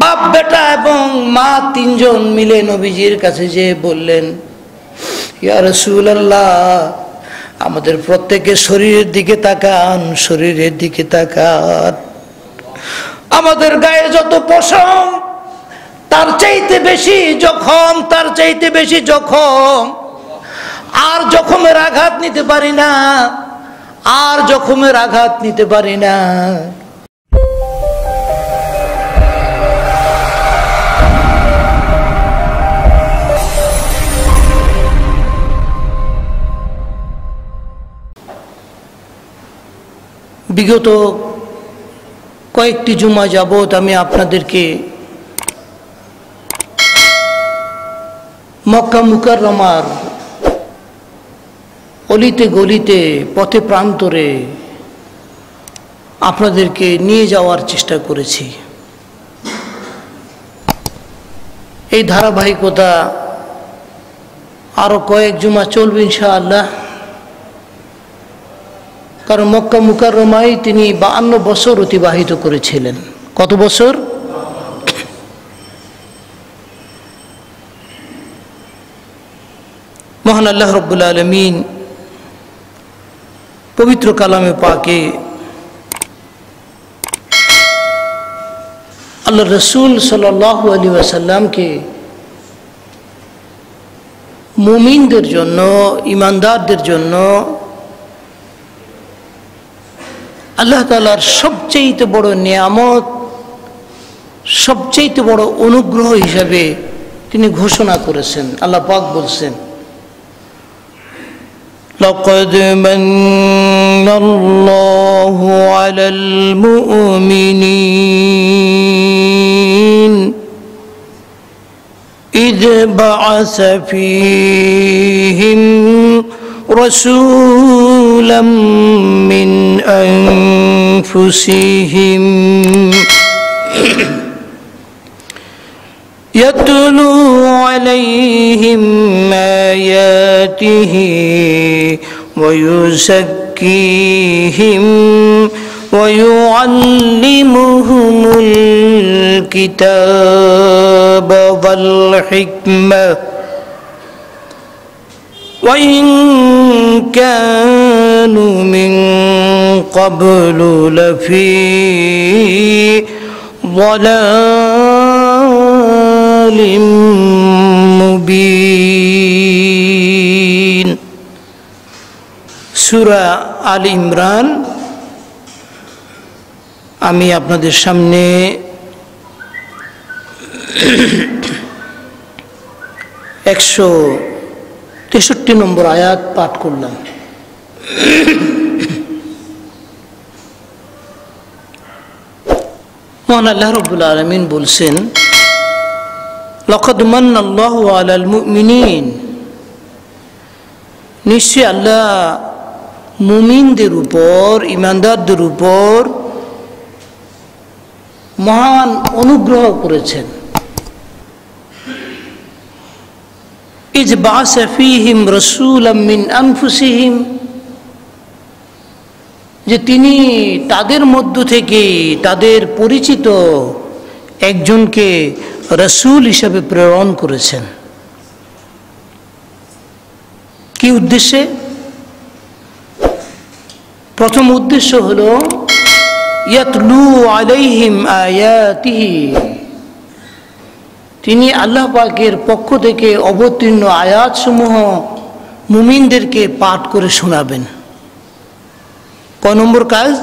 বাপ বেটা এবং মা তিনজন মিলে নবীজির কাছে যেয়ে বললেন, ইয়া রাসূলুল্লাহ, আমাদের প্রত্যেকের শরীরের দিকে তাকান, শরীরের দিকে তাকান। আমাদের গায়ে যত পশম, তার চাইতে বেশি জখম, তার চাইতে বেশি জখম। আর জখমের আঘাত নিতে পারি না, আর জখমের আঘাত নিতে পারি না। বিগত কয়েকটি জুমা যাবত আমি আপনাদেরকে মক্কা মুকাররমার অলিতে গলিতে পথে প্রান্তরে আপনাদেরকে নিয়ে যাওয়ার চেষ্টা করেছি। এই ধারাবাহিকতা আরো কয়েক জুমা চলবে ইনশাআল্লাহ। কারণ মক্কা মুকাররমায় তিনি 52 বছর অতিবাহিত করেছিলেন। কত বছর? মহান আল্লাহ রাব্বুল আলামিন পবিত্র কালামে পাকে আল্লাহ রসুল সাল্লাল্লাহু আলাইহি ওয়াসাল্লামকে মুমিনদের জন্য, ইমানদারদের জন্য আল্লাহ তাআলার সবচেয়ে বড় নিয়ামত, সবচেয়ে বড় অনুগ্রহ হিসাবে তিনি ঘোষণা করেছেন। আল্লাহ পাক বলছেন, لقد من الله على المؤمنين إذ بعث فيهم رسولا من أنفسهم يتلو عليهم آياته ويزكيهم ويعلمهم الكتاب والحكمة وإن كانوا من قبل لفي ضلال মুবিন। সূরা আল ইমরান আমি আপনাদের সামনে 163 নম্বর আয়াত পাঠ করলাম। মহান আল্লাহ রাব্বুল আলামিন বলছেন, লাকাদ মান্নাল্লাহু আলাল মুমিনিন, নিশ্চয় আল্লাহ মুমিনদের উপর, ইমানদারদের উপর মহান অনুগ্রহ করেছেন। ইজ বা'সা ফীহিম রাসূলাম মিন আনফুসিহিম, যে তিনি তাদের মধ্য থেকে তাদের পরিচিত একজনকে রাসূল হিসেবে প্রেরণ করেছেন। কি উদ্দেশ্যে? প্রথম উদ্দেশ্য হলো ইয়াতলু আলাইহিম আয়াতিহি, তিনি আল্লাহ পাকের পক্ষ থেকে অবতীর্ণ আয়াতসমূহ মুমিনদেরকে পাঠ করে শোনাবেন। কয় নম্বর কাজ?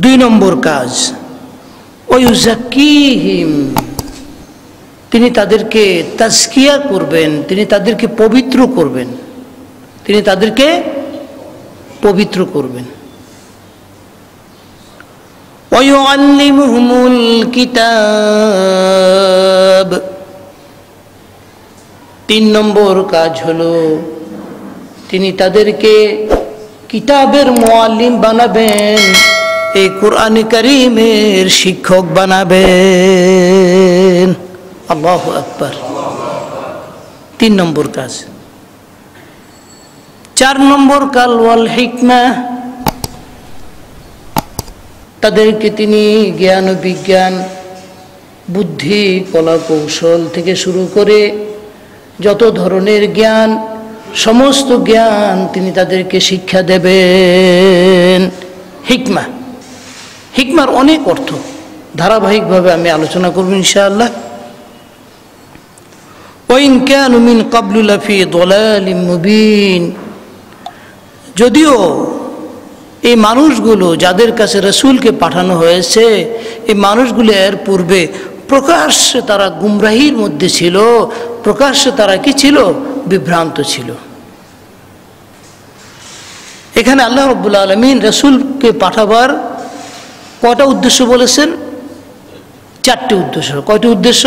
2 নম্বর কাজ। ওয়ুযাক্কিহিম, তিনি তাদেরকে তাজকিয়া করবেন, তিনি তাদেরকে পবিত্র করবেন, তিনি তাদেরকে পবিত্র করবেন। ওয়ুআল্লিমুহুমুল কিতাব, 3 নম্বর কাজ হলো তিনি তাদেরকে কিতাবের মুআল্লিম বানাবেন, এই কুরআনে কারীমের শিক্ষক বানাবেন। আল্লাহু আকবার। 3 নম্বর কাজ। 4 নম্বর কাল ওয়াল হিকমা, তাদেরকে তিনি জ্ঞান ও বিজ্ঞান বুদ্ধি কলা কৌশল থেকে শুরু করে যত ধরনের জ্ঞান, সমস্ত জ্ঞান তিনি তাদেরকে শিক্ষা দেবেন। হিকমা, হিকমার অনেক অর্থ ধারাবাহিকভাবে আমি আলোচনা করব ইনশাআল্লাহ। ওয়াইন কানু মিন ক্বাবলু লাফি দালালিম মুবিন, যদিও এই মানুষগুলো যাদের কাছে রাসূলকে পাঠানো হয়েছে, এই মানুষগুলো এর পূর্বে প্রকাশ্যে তারা গুমরাহির মধ্যে ছিল, প্রকাশ্যে তারা কি ছিল? বিভ্রান্ত ছিল। এখানে আল্লাহ রাব্বুল আলামিন রাসূলকে পাঠাবার কয়টা উদ্দেশ্য বলেছেন? 4টি উদ্দেশ্য। কয়টি উদ্দেশ্য?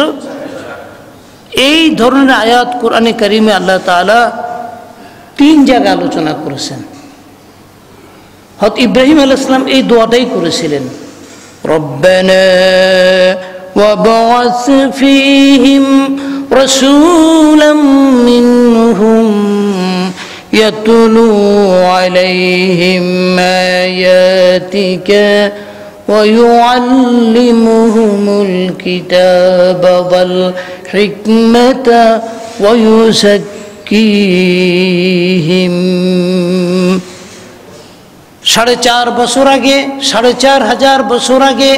এই ধরনের আয়াত কোরআনে কারিমে আল্লাহ তাআলা 3 জায়গায় আলোচনা করেছেন। হযরত ইব্রাহিম আলাইহিস সালাম এই দোয়াটাই করেছিলেন, রব্বানা ওয়াবআস ফীহিম রাসূলাম মিনহুম ইয়াতলু আলাইহিম আয়াতিকা ويعلمهم الكتاب والحكمة ويزكيهم। 4.5 বছর আগে, 4,500 বছর আগে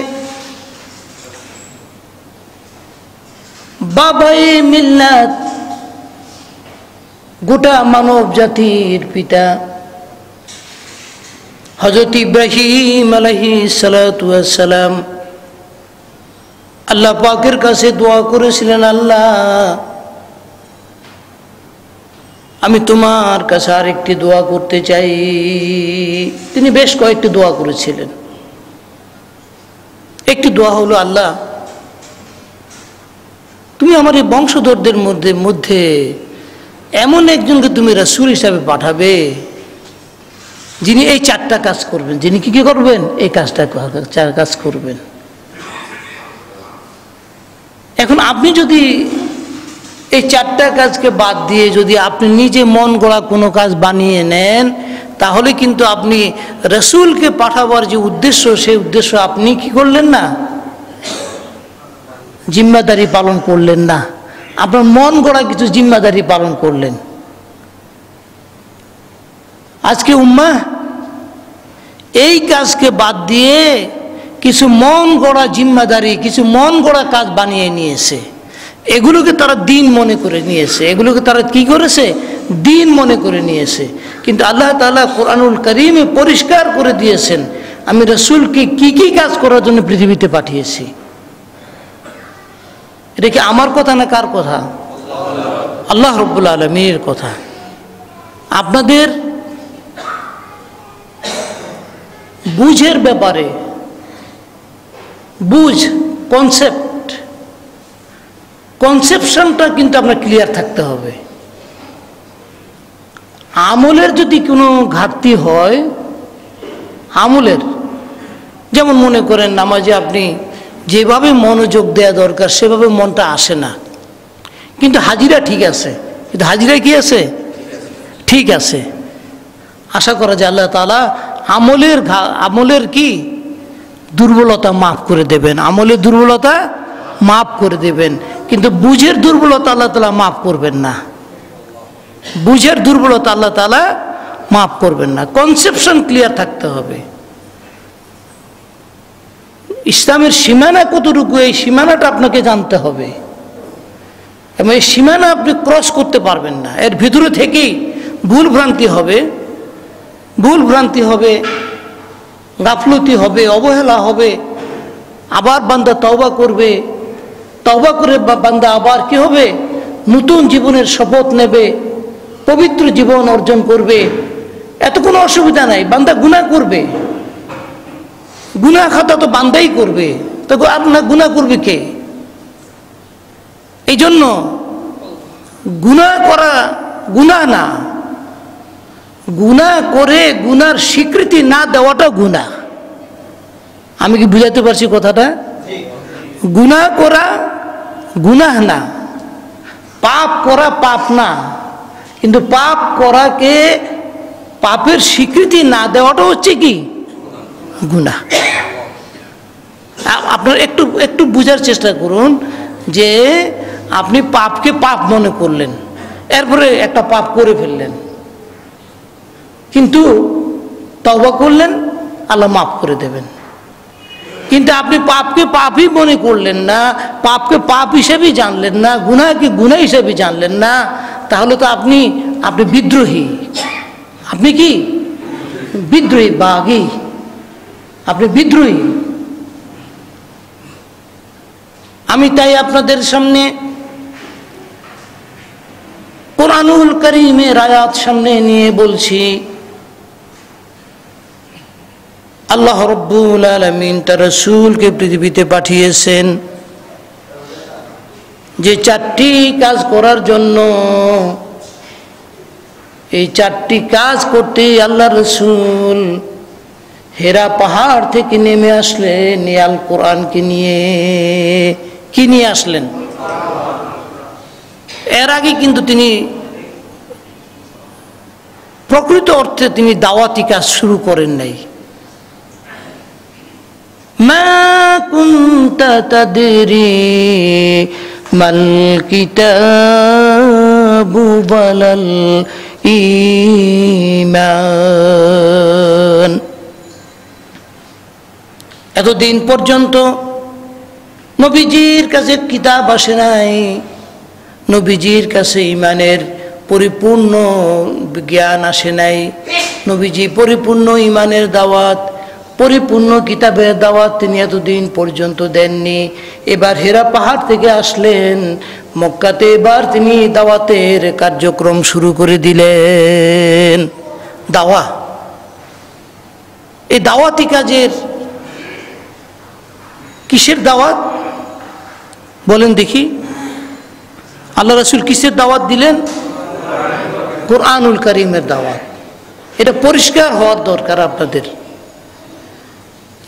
বাবায়ে মিল্লাত, গোটা মানব জাতির পিতা হযরত ইব্রাহিম আলাইহিস সালাতু ওয়াস সালাম আল্লাহ পাকের কাছে দোয়া করেছিলেন, আল্লাহ আমি তোমার কাছে আরেকটি দোয়া করতে চাই। তিনি বেশ কয়েকটি দোয়া করেছিলেন। একটি দোয়া হলো, আল্লাহ তুমি আমার এই বংশধরদের মধ্যে এমন একজনকে তুমি রাসূল হিসাবে পাঠাবে যিনি এই 4টা কাজ করবেন। যিনি কি কি করবেন? এই কাজটা 4 কাজ করবেন। এখন আপনি যদি এই 4টা কাজকে বাদ দিয়ে যদি আপনি নিজে মন গড়া কোনো কাজ বানিয়ে নেন, তাহলে কিন্তু আপনি রাসূলকে পাঠাবার যে উদ্দেশ্য, সেই উদ্দেশ্য আপনি কি করলেন না, জিম্মাদারি পালন করলেন না। আপনার মন গড়া কিছু জিম্মাদারি পালন করলেন। আজকে উম্মাহ এই কাজকে বাদ দিয়ে কিছু মন গড়া জিম্মাদারি, কিছু মন গড়া কাজ বানিয়ে নিয়েছে। এগুলোকে তারা দিন মনে করে নিয়েছে, এগুলোকে তারা কি করেছে? দিন মনে করে নিয়েছে। কিন্তু আল্লাহ তাআলা কোরআনুল কারীমে পরিষ্কার করে দিয়েছেন, আমি রাসূলকে কি কি কাজ করার জন্য পৃথিবীতে পাঠিয়েছি। এটা কি আমার কথা না কার কথা? আল্লাহ রাব্বুল আলামিনের কথা। আপনাদের বুঝের ব্যাপারে, বুঝ, কনসেপশনটা কিন্তু আপনার ক্লিয়ার থাকতে হবে। আমলের যদি কোনো ঘাটতি হয়, আমলের, যেমন মনে করেন নামাজে আপনি যেভাবে মনোযোগ দেওয়া দরকার সেভাবে মনটা আসে না, কিন্তু হাজিরা ঠিক আছে, কিন্তু হাজিরা কি আছে? ঠিক আছে। আশা করা যায় আল্লাহ তাআলা আমলের কি দুর্বলতা মাফ করে দেবেন, আমলের দুর্বলতা মাফ করে দেবেন, কিন্তু বুঝের দুর্বলতা আল্লাহ তাআলা মাফ করবেন না। বুঝের দুর্বলতা আল্লাহ তাআলা মাফ করবেন না। কনসেপশন ক্লিয়ার থাকতে হবে। ইসলামের সীমানা কতটুকু, এই সীমানাটা আপনাকে জানতে হবে, এবং এই সীমানা আপনি ক্রস করতে পারবেন না। এর ভিতরে থেকেই ভুল ভ্রান্তি হবে, গাফলতি হবে, অবহেলা হবে। আবার বান্দা তওবা করবে, তওবা করে বান্দা আবার কি হবে? নতুন জীবনের শপথ নেবে, পবিত্র জীবন অর্জন করবে। এত কোনো অসুবিধা নাই। বান্দা গুনাহ করবে, গুনাহ খাতা তো বান্দাই করবে, তো আপনার গুনাহ করবে কে? এই জন্য গুনাহ করা গুনাহ না, গুনাহ করে গুনার স্বীকৃতি না দেওয়াটা গুনাহ। আমি কি বুঝাতে পারছি কথাটা? গুনাহ করা গুনাহ না, পাপ করা পাপ না, কিন্তু পাপ করাকে, পাপের স্বীকৃতি না দেওয়াটা হচ্ছে কি? গুনাহ। আপনার একটু একটু বুঝার চেষ্টা করুন যে আপনি পাপকে পাপ মনে করলেন, এরপরে একটা পাপ করে ফেললেন, কিন্তু তওবা করলেন, আল্লাহ মাফ করে দেবেন। কিন্তু আপনি পাপকে পাপই মনে করলেন না, পাপকে পাপ হিসেবেই জানলেন না, গুনাহকে গুনাহ হিসেবে জানলেন না, তাহলে তো আপনি বিদ্রোহী। আপনি কি বিদ্রোহী? বাগী, আপনি বিদ্রোহী। আমি তাই আপনাদের সামনে কোরআনুল কারীমের আয়াত সামনে নিয়ে বলছি, আল্লাহ রাব্বুল আলামিন তার রাসূলকে পৃথিবীতে পাঠিয়েছেন যে 4টি কাজ করার জন্য। এই 4টি কাজ করতে আল্লাহ রাসূল হেরা পাহাড় থেকে নেমে আসলেন আল কোরআনকে নিয়ে। কি নিয়ে আসলেন? এর আগে কিন্তু তিনি প্রকৃত অর্থে তিনি দাওয়াতি কাজ শুরু করেন নাই। মা কুনতা তাদরি মাল কিতাবু ওয়ালাল ঈমান। এতদিন পর্যন্ত নবীজির কাছে কিতাব আসে নাই, নবীজির কাছে ঈমানের পরিপূর্ণ জ্ঞান আসে নাই, নবীজি পরিপূর্ণ ঈমানের দাওয়াত, পরিপূর্ণ কিতাবের দাওয়াত তিনি এতদিন পর্যন্ত দেননি। এবার হেরা পাহাড় থেকে আসলেন মক্কাতে, এবার তিনি দাওয়াতের কার্যক্রম শুরু করে দিলেন। দাওয়া, এই দাওয়াতি কাজের কিসের দাওয়াত বলেন দেখি? আল্লাহ রাসূল কিসের দাওয়াত দিলেন? কোরআনুল কারীমের দাওয়াত। এটা পরিষ্কার হওয়ার দরকার আপনাদের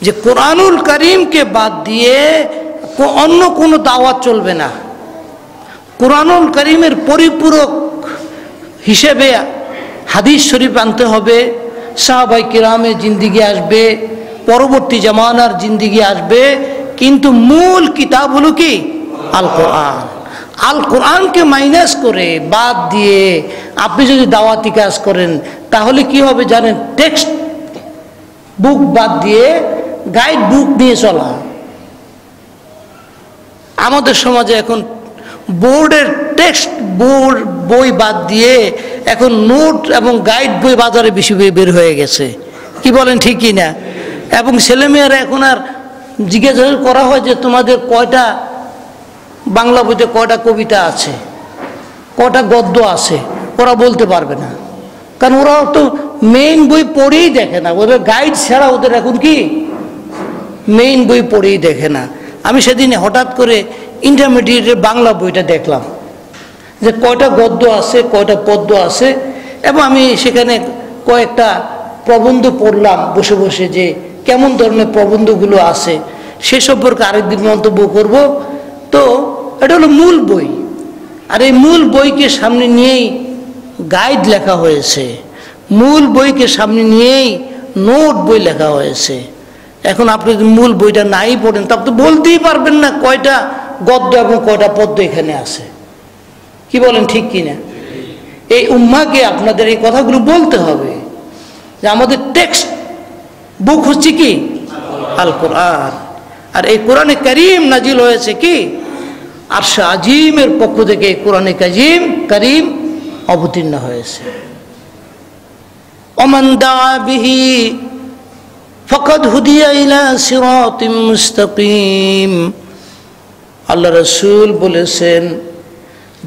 যে কোরআনুল কারীমকে বাদ দিয়ে অন্য কোনো দাওয়াত চলবে না। কোরআনুল কারীমের পরিপূরক হিসেবে হাদিস শরীফ আনতে হবে, সাহাবায়ে কিরামের জিন্দেগি আসবে, পরবর্তী জামানার জিন্দেগি আসবে, কিন্তু মূল কিতাব হলো কি? আল কোরআন। আল কোরআনকে মাইনাস করে বাদ দিয়ে আপনি যদি দাওয়াতি কাজ করেন তাহলে কি হবে জানেন? টেক্সট বুক বাদ দিয়ে গাইড বুক নিয়ে চলা। আমাদের সমাজে এখন বোর্ডের টেক্সট বই বাদ দিয়ে এখন নোট এবং গাইড বই বাজারে বেশি বের হয়ে গেছে। কি বলেন, ঠিক কি না? এবং ছেলেমেয়েরা এখন আর জিজ্ঞাসা করা হয় যে তোমাদের কয়টা বাংলা বইতে কয়টা কবিতা আছে, কয়টা গদ্য আছে, ওরা বলতে পারবে না, কারণ ওরা তো মেইন বই পড়েই দেখে না। ওদের গাইড ছাড়া ওদের এখন কি মেইন বই পড়েই দেখে না। আমি সেদিন হঠাৎ করে ইন্টারমিডিয়েটের বাংলা বইটা দেখলাম যে কয়টা গদ্য আছে, কয়টা পদ্য আছে, এবং আমি সেখানে কয়েকটা প্রবন্ধ পড়লাম বসে বসে যে কেমন ধরনের প্রবন্ধগুলো আছে সে সম্পর্কে আরেকদিন মন্তব্য করব। তো এটা হলো মূল বই, আর এই মূল বইকে সামনে নিয়েই গাইড লেখা হয়েছে, মূল বইকে সামনে নিয়েই নোট বই লেখা হয়েছে। এখন আপনি যদি মূল বইটা নাই পড়েন তা তো বলতেই পারবেন না কয়টা গদ্য এবং কয়টা পদ্য এখানে আছে। কি বলেন, ঠিক কিনা? এই উম্মাকে আপনাদের এই কথাগুলো বলতে হবে যে আমাদের টেক্সট বুক হচ্ছে কি? আল কোরআন। আর এই কোরআনে কারীম নাজিল হয়েছে কি? আরশ আজিমের পক্ষ থেকে কোরআনে কারীম অবতীর্ণ হয়েছে। ওমান দাআ বিহি ফাকাদ হুদিয়া ইলা সিরাতিম মুস্তাকিম। আল্লাহ রাসূল বলেছেন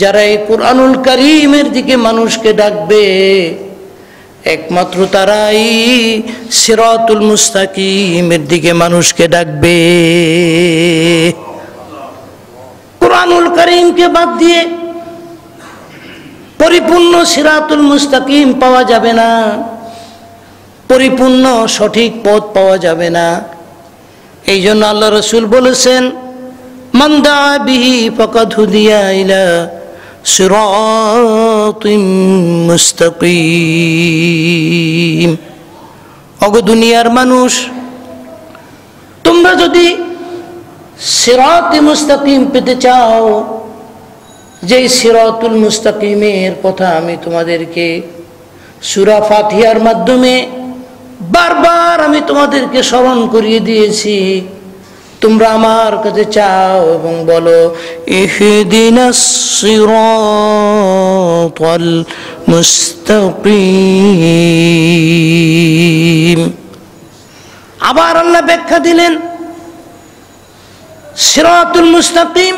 যারা এই কোরআনুল কারীমের দিকে মানুষকে ডাকবে একমাত্র তারাই সিরাতুল মুস্তাকিমের দিকে মানুষকে ডাকবে। কোরআনুল কারীমকে বাদ দিয়ে পরিপূর্ণ সিরাতুল মুস্তাকিম পাওয়া যাবে না, পরিপূর্ণ সঠিক পথ পাওয়া যাবে না। এই জন্য আল্লাহ রাসূল বলেছেন মান দাআ বিহি ফাকাদ হুদিয়া ইলা সিরাতিম মুস্তাকিম। ওগো দুনিয়ার মানুষ, তোমরা যদি সিরাতে মুস্তাকিম পেতে চাও, যেই সিরাতুল মুস্তাকিমের কথা আমি তোমাদেরকে সূরা ফাতিহার মাধ্যমে বারবার আমি তোমাদেরকে স্মরণ করিয়ে দিয়েছি, তোমরা আমার কাছে চাও এবং বলো ইহদিনাস সিরাতাল মুস্তাকিম। আবার আল্লাহ ব্যাখ্যা দিলেন, সিরাতুল মুস্তাকিম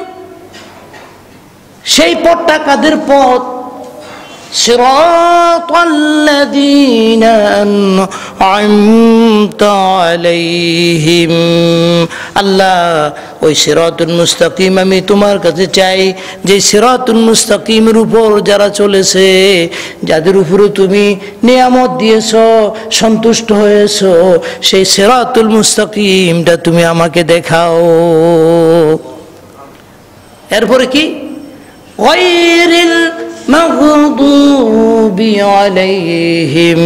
সেই পথটা কাদের পথ? সিরাতাল্লাযীনা আন'আমতা আলাইহিম। আল্লাহ ওই সিরাতুল মুস্তাকিম আমি তোমার কাছে চাই, যে সিরাতুল মুস্তাকিমের উপর যারা চলেছে, যাদের উপরে তুমি নিয়ামত দিয়েছো, সন্তুষ্ট হয়েছো, সেই সিরাতুল মুস্তাকিমটা তুমি আমাকে দেখাও। এরপরে কি? গায়রিল মাগদুবি আলাইহিম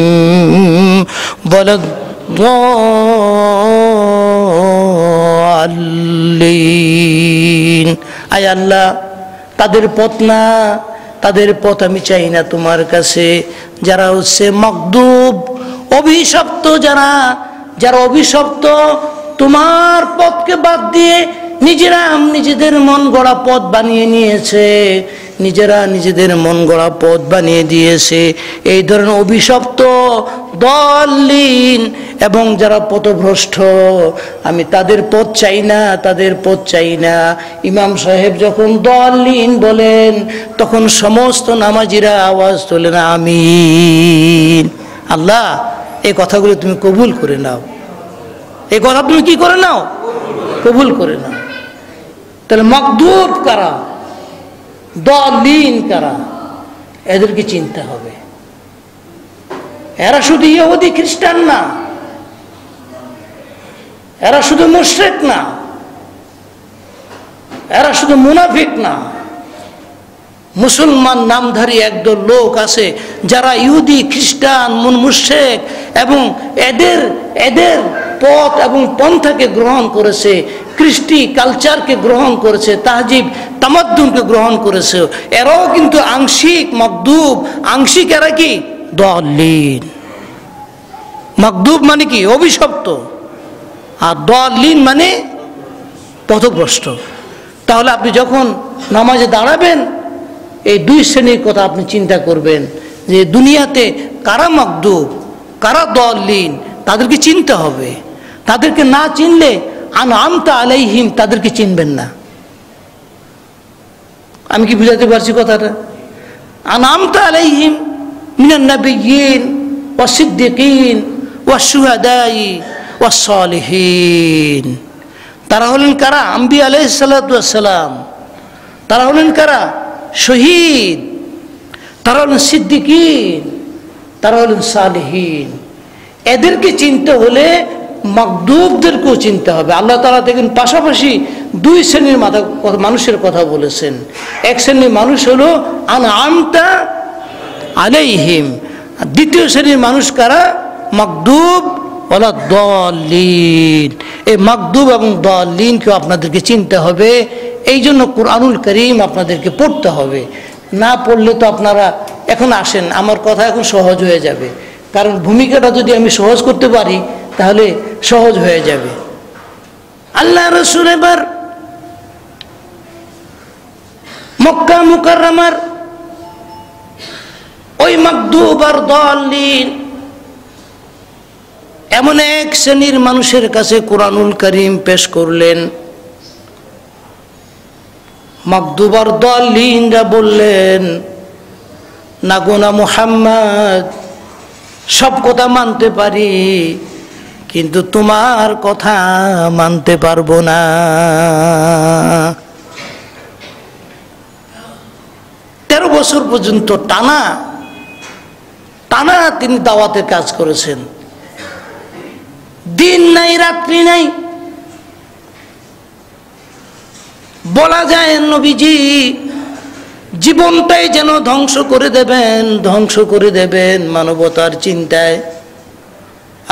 ওয়ালাদ-দাল্লিন। আয় আল্লাহ, তাদের পথ না, তাদের পথ আমি চাই না তোমার কাছে, যারা হচ্ছে মাগদুব, অভিশপ্ত, যারা অভিশপ্ত, তোমার পথকে বাদ দিয়ে নিজেরা নিজেদের মন গড়া পথ বানিয়ে নিয়েছে, নিজেরা নিজেদের মন গড়া পথ বানিয়ে দিয়েছে। এই ধরনের অভিশপ্ত, দলিন এবং যারা পথভ্রষ্ট, আমি তাদের পথ চাই না, তাদের পথ চাই না। ইমাম সাহেব যখন দলিন বলেন, তখন সমস্ত নামাজিরা আওয়াজ তোলেন আমিন। আল্লাহ, এই কথাগুলো তুমি কবুল করে নাও, এই কথা তুমি কি করে নাও? কবুল করে নাও। তাহলে মাগদুব কারা, দলিন কারা, এদেরকে চিনতে হবে। এরা শুধু ইহুদি খ্রিস্টান না, এরা শুধু মুশরিক না, এরা শুধু মুনাফিক না। মুসলমান নামধারী একদল লোক আছে যারা ইহুদি, খ্রিস্টান, মুশরিক এবং এদের পথ এবং পন্থাকে গ্রহণ করেছে, কৃষ্টি কালচারকে গ্রহণ করেছে, তাহজিব তামাদ্দুনকে গ্রহণ করেছে। এরাও কিন্তু আংশিক মাগদুব, আংশিক এরা কি? দলিন। মাগদুব মানে কি? অভিশপ্ত। আর দলিন মানে পথভ্রষ্ট। তাহলে আপনি যখন নামাজে দাঁড়াবেন, এই দুই শ্রেণীর কথা আপনি চিন্তা করবেন, যে দুনিয়াতে কারা মাগদুব, কারা দলিন, তাদেরকে চিনতে হবে। তাদেরকে না চিনলে আন'আমতা আলাইহিম, তাদেরকে চিনবেন না। আমি কি বুঝাতে পারছি কথাটা? আন'আমতা আলাইহিম মিনান নাবিয়্যিন ওয়াস সিদ্দিকিন ওয়াস শুহাদাই ওয়াস সালিহিন। তারা হলেন কারা? আম্বিয়া আলাইহিস সালাতু ওয়াস সালাম। তারা হলেন কারা? শহীদ। তারা হলেন সিদ্দিকিন, তারা হলেন সালিহিন। এদেরকে চিনতে হলে মাগদুবদেরকেও চিনতে হবে। আল্লাহ তাআলা দেখেন পাশাপাশি দুই শ্রেণীর মানুষের কথা বলেছেন। এক শ্রেণীর মানুষ হলো আন'আমতা আলাইহিম, আর দ্বিতীয় শ্রেণীর মানুষ কারা? মাগদুব ওয়ালাদ-দাল্লিন। এই মাগদুব এবং দাল্লিনকেও আপনাদেরকে চিনতে হবে। এই জন্য কুরআনুল কারীম আপনাদেরকে পড়তে হবে। না পড়লে তো আপনারা এখন আসেন, আমার কথা এখন সহজ হয়ে যাবে, কারণ ভূমিকাটা যদি আমি সহজ করতে পারি তাহলে সহজ হয়ে যাবে। আল্লাহ রাসূল এবার মক্কা মুকাররমার ওই মাগদুব আর দাল্লিন এমন এক শ্রেণীর মানুষের কাছে কুরআনুল কারীম পেশ করলেন। মাগদুব আর দাল্লিনরা বললেন, না গো না মুহাম্মদ, সব কথা মানতে পারি, কিন্তু তোমার কথা মানতে পারবো না। 13 বছর পর্যন্ত টানা তিনি দাওয়াতের কাজ করেছেন, দিন নাই রাত্রি নাই। বলা যায় নবীজি জীবনটাই যেন ধ্বংস করে দেবেন মানবতার চিন্তায়।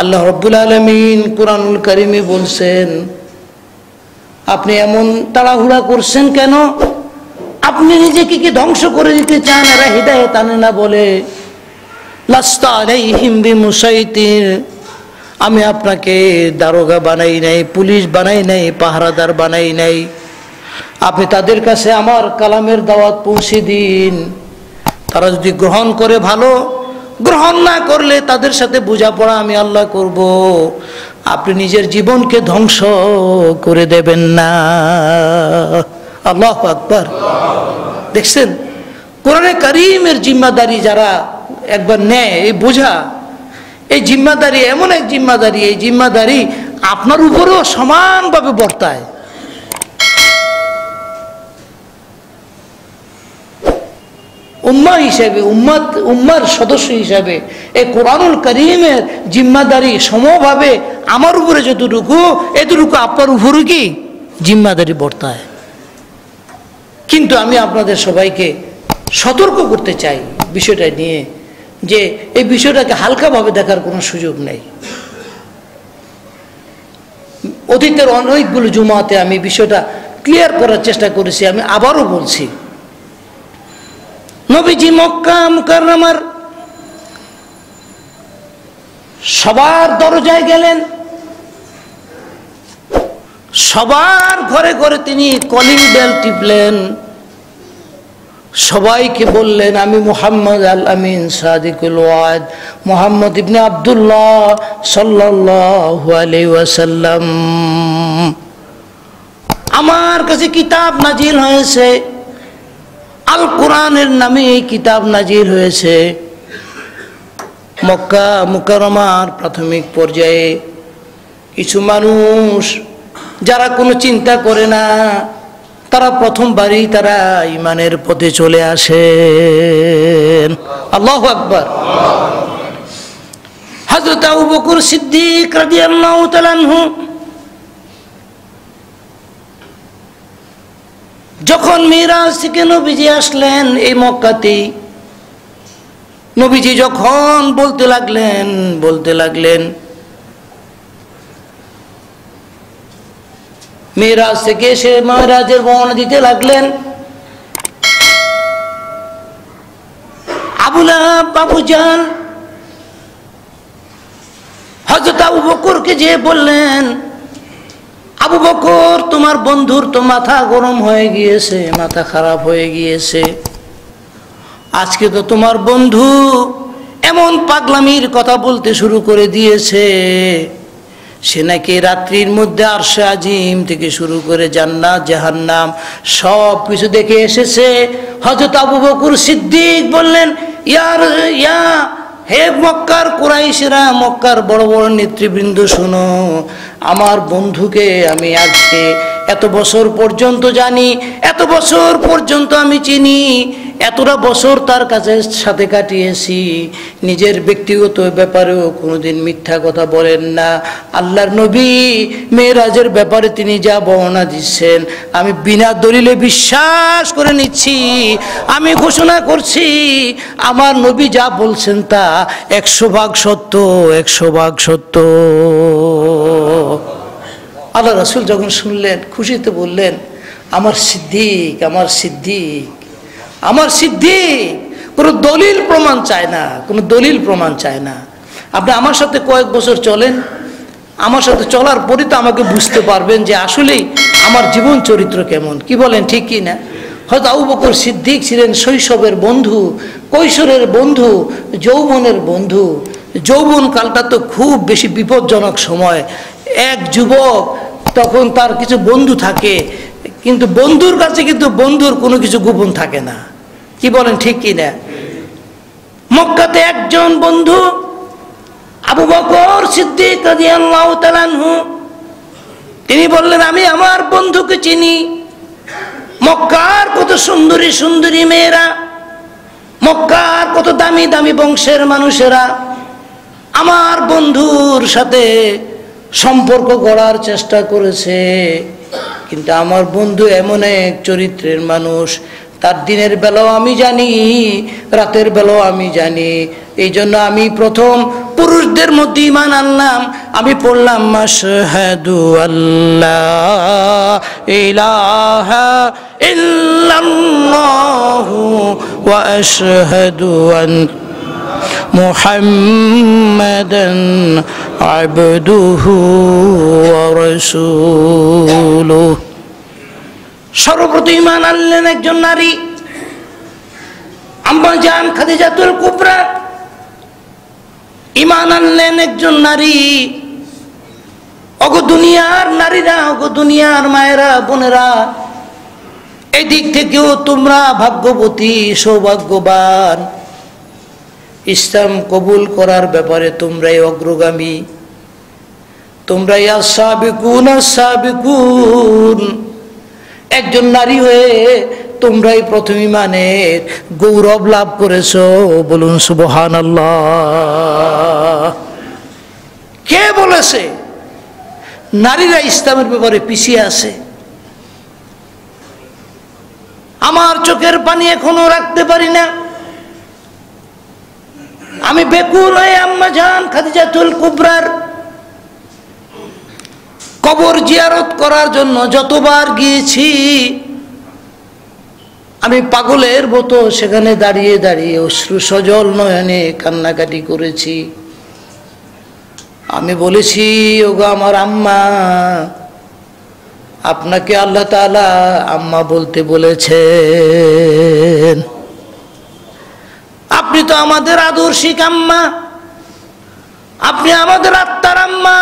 আল্লাহ রাব্বুল আলামিন কুরআনুল কারীমে বলছেন, আপনি এমন তাড়াহুড়া করছেন কেন? আপনি নিজেকে কি ধ্বংস করে দিতে চান? এরা হিদায়াত আনে না বলে। লাস্তা আলাইহিম বিমুসাইতির, আমি আপনাকে দারোগা বানাই নাই, পুলিশ বানাই নাই, পাহারাদার বানাই নাই। আপনি তাদের কাছে আমার কালামের দাওয়াত পৌঁছে দিন। তারা যদি গ্রহণ করে ভালো, গ্রহণ না করলে তাদের সাথে বোঝাপড়া আমি আল্লাহ করব। আপনি নিজের জীবনকে ধ্বংস করে দেবেন না। আল্লাহু আকবার। দেখছেন কোরআনে কারীমের জিম্মাদারি যারা একবার নেয়, এই বোঝা, এই জিম্মাদারি এমন এক জিম্মাদারি, এই জিম্মাদারি আপনার উপরেও সমানভাবে বর্তায়। উম্মাহ হিসেবে, উম্মার সদস্য হিসাবে এই কোরআনুল কারীমের জিম্মাদারি সমভাবে আমার উপরে যতটুকু, এতটুকু আপনার উপরে কি জিম্মাদারি বর্তায়। কিন্তু আমি আপনাদের সবাইকে সতর্ক করতে চাই বিষয়টা নিয়ে, যে এই বিষয়টাকে হালকাভাবে দেখার কোনো সুযোগ নেই। অতীতের অনেকগুলো জুমাতে আমি বিষয়টা ক্লিয়ার করার চেষ্টা করেছি, আমি আবারও বলছি। নবীজি মক্কা মুকাররমার সবার দরজায় গেলেন, সবার ঘরে ঘরে তিনি কলিং বেল টিপলেন, সবাইকে বললেন আমি মুহাম্মদ আল আমিন সাদিকুল ওয়াদ মুহাম্মদ ইবনে আব্দুল্লাহ সাল্লাল্লাহু আলাইহি ওয়াসাল্লাম, আমার কাছে কিতাব নাজিল হয়েছে, আল কোরআনের নামে এই কিতাব নাজিল হয়েছে। মক্কা মুকাররমার প্রাথমিক পর্যায়ে কিছু মানুষ যারা কোনো চিন্তা করে না, তারা প্রথমবারই তারা ঈমানের পথে চলে আসেন। আল্লাহু আকবার। হযরত আবু বকর সিদ্দিক রাদিয়াল্লাহু তাআলা আনহু যখন মিরাজ থেকে নবীজি আসলেন এই মক্কাতেই, নবীজি যখন বলতে লাগলেন মিরাজ থেকে এসে মিরাজের বর্ণনা দিতে লাগলেন, আবু লাহাব, আবু জাহল হযরত আবু বকরকে যে বললেন, আবু বকর তোমার বন্ধুর তো মাথা গরম হয়ে গিয়েছে, মাথা খারাপ হয়ে গিয়েছে, আজকে তো তোমার বন্ধু এমন পাগলামির কথা বলতে শুরু করে দিয়েছে, সে নাকি রাত্রির মধ্যে আরশে আজিম থেকে শুরু করে জান্নাত জাহান্নাম সব কিছু দেখে এসেছে। হযরত আবু বকর সিদ্দিক বললেন, ইয়া হে মক্কার কুরাইশরা, মক্কার বড় বড় নেতৃবৃন্দ, শোনো, আমার বন্ধুকে আমি আজকে এত বছর পর্যন্ত জানি, এত বছর পর্যন্ত আমি চিনি, এতটা বছর তার কাছে সাথে কাটিয়েছি, নিজের ব্যক্তিগত ব্যাপারেও কোনোদিন মিথ্যা কথা বলেন না। আল্লাহর নবী মেরাজের ব্যাপারে তিনি যা বর্ণনা দিচ্ছেন আমি বিনা দলিলে বিশ্বাস করে নিচ্ছি, আমি ঘোষণা করছি আমার নবী যা বলছেন তা 100% সত্য, 100% সত্য। আল্লাহ রাসূল যখন শুনলেন খুশিতে বললেন, আমার সিদ্দিক, আমার সিদ্দিক, আমার সিদ্দিক, কোনো দলিল প্রমাণ চায় না, কোনো দলিল প্রমাণ চায় না। আপনি আমার সাথে কয়েক বছর চলেন, আমার সাথে চলার পরই তো আমাকে বুঝতে পারবেন যে আসলেই আমার জীবন চরিত্র কেমন। কি বলেন, ঠিক কি না? হয়তো আবু বকর সিদ্দিক ছিলেন শৈশবের বন্ধু, কৈশোরের বন্ধু, যৌবনের বন্ধু। যৌবন কালটা তো খুব বেশি বিপজ্জনক সময়। এক যুবক তখন তার কিছু বন্ধু থাকে, কিন্তু বন্ধুর কাছে কিন্তু বন্ধুর কোনো কিছু গোপন থাকে না। কি বলেন, ঠিক কি না? মক্কাতে একজন বন্ধু আবু বকর সিদ্দিক রাদিয়াল্লাহু তাআলা আনহু, তিনি বললেন আমি আমার বন্ধুকে চিনি, মক্কার কত সুন্দরী সুন্দরী মেয়েরা, মক্কার কত দামি দামি বংশের মানুষেরা আমার বন্ধুর সাথে সম্পর্ক গড়ার চেষ্টা করেছে, কিন্তু আমার বন্ধু এমন এক চরিত্রের মানুষ, তার দিনের বেলাও আমি জানি, রাতের বেলাও আমি জানি, এই জন্য আমি প্রথম পুরুষদের মধ্যে ঈমান আনলাম, আমি পড়লাম আশহাদু আল্লা ইলাহা ইল্লাল্লাহু ওয়া আশহাদু আন্না মুহাম্মাদান আবদুহু ওয়া রাসূলুহু। সর্বপ্রথম ঈমান আনলেন একজন নারী, আম্মা জান খাদিজাতুল কুবরা। ঈমান আনলেন একজন নারী। ওগো দুনিয়ার নারীরা, ওগো দুনিয়ার মায়েরা, বোনেরা, এই দিক থেকেও তোমরা ভাগ্যবতী, সৌভাগ্যবান। ইসলাম কবুল করার ব্যাপারে তোমরাই অগ্রগামী, তোমরাই আস-সাবিকুন আস-সাবিকুন। একজন নারী হয়ে তোমরাই প্রথম ঈমানের গৌরব লাভ করেছো, বলুন সুবহানাল্লাহ। কে বলেছে নারীরা ইসলামের ব্যাপারে পিছিয়ে আছে? আমার চোখের পানি এখনো রাখতে পারি না। আমি বেকুল হয়ে আম্মা জান খাদিজাতুল কুবরার কবর জিয়ারত করার জন্য যতবার গিয়েছি, আমি পাগলের মতো সেখানে দাঁড়িয়ে দাঁড়িয়ে অশ্রু সজল নয়নে কান্নাকাটি করেছি। আমি বলেছি, ওগো আমার আম্মা, আপনাকে আল্লাহ তাআলা আম্মা বলতে বলেছেন। আপনি তো আমাদের আদর্শিক আম্মা, আপনি আমাদের আত্মার আম্মা।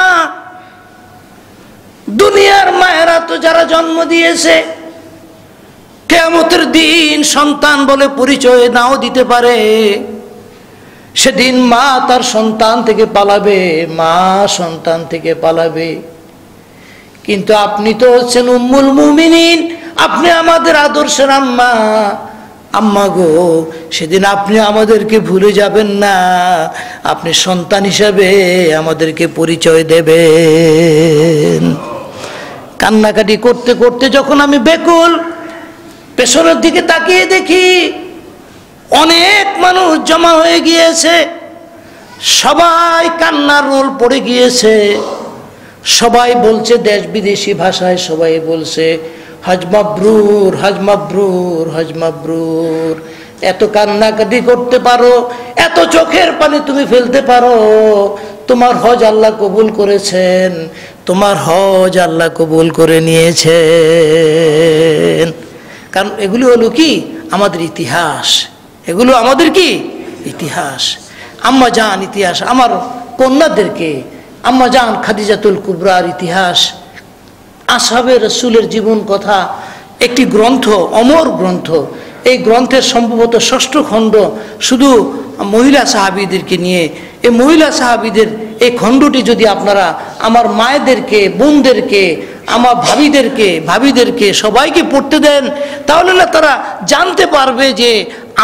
দুনিয়ার মায়েরা তো যারা জন্ম দিয়েছে, কিয়ামতের দিন সন্তান বলে পরিচয় নাও দিতে পারে। সেদিন মা তার সন্তান থেকে পালাবে, মা সন্তান থেকে পালাবে। কিন্তু আপনি তো হচ্ছেন উম্মুল মুমিনিন, আপনি আমাদের আদর্শের আম্মা। আম্মা গো, সেদিন আপনি আমাদেরকে ভুলে যাবেন না, আপনি সন্তান হিসাবে আমাদেরকে পরিচয় দেবেন। কান্নাকাটি করতে করতে যখন আমি বেকুল, পেছনের দিকে তাকিয়ে দেখি অনেক মানুষ জমা হয়ে গিয়েছে, সবাই কান্নার রোল পড়ে গিয়েছে। সবাই বলছে দেশ বিদেশি ভাষায়, সবাই বলছে হজ মাবরুর, হজ মাবরুর, হজ মাবরুর। এত কান্নাকাটি করতে পারো, এত চোখের পানি তুমি ফেলতে পারো, তোমার হজ আল্লাহ কবুল করেছেন, তোমার হজ আল্লাহ কবুল করে নিয়েছেন। কারণ এগুলি হলো কি আমাদের ইতিহাস, এগুলো আমাদের কি ইতিহাস। আম্মা জান ইতিহাস, আমার কন্যাদেরকে আম্মা জান খাদিজাতুল কুবরার ইতিহাস, আসহাবে রাসূলের জীবন কথা, একটি গ্রন্থ, অমর গ্রন্থ। এই গ্রন্থের সম্ভবত 6ষ্ঠ খণ্ড শুধু মহিলা সাহাবীদেরকে নিয়ে। এই মহিলা সাহাবীদের এই খণ্ডটি যদি আপনারা আমার মায়েদেরকে, বোনদেরকে, আমার ভাবিদেরকে সবাইকে পড়তে দেন, তাহলে না তারা জানতে পারবে যে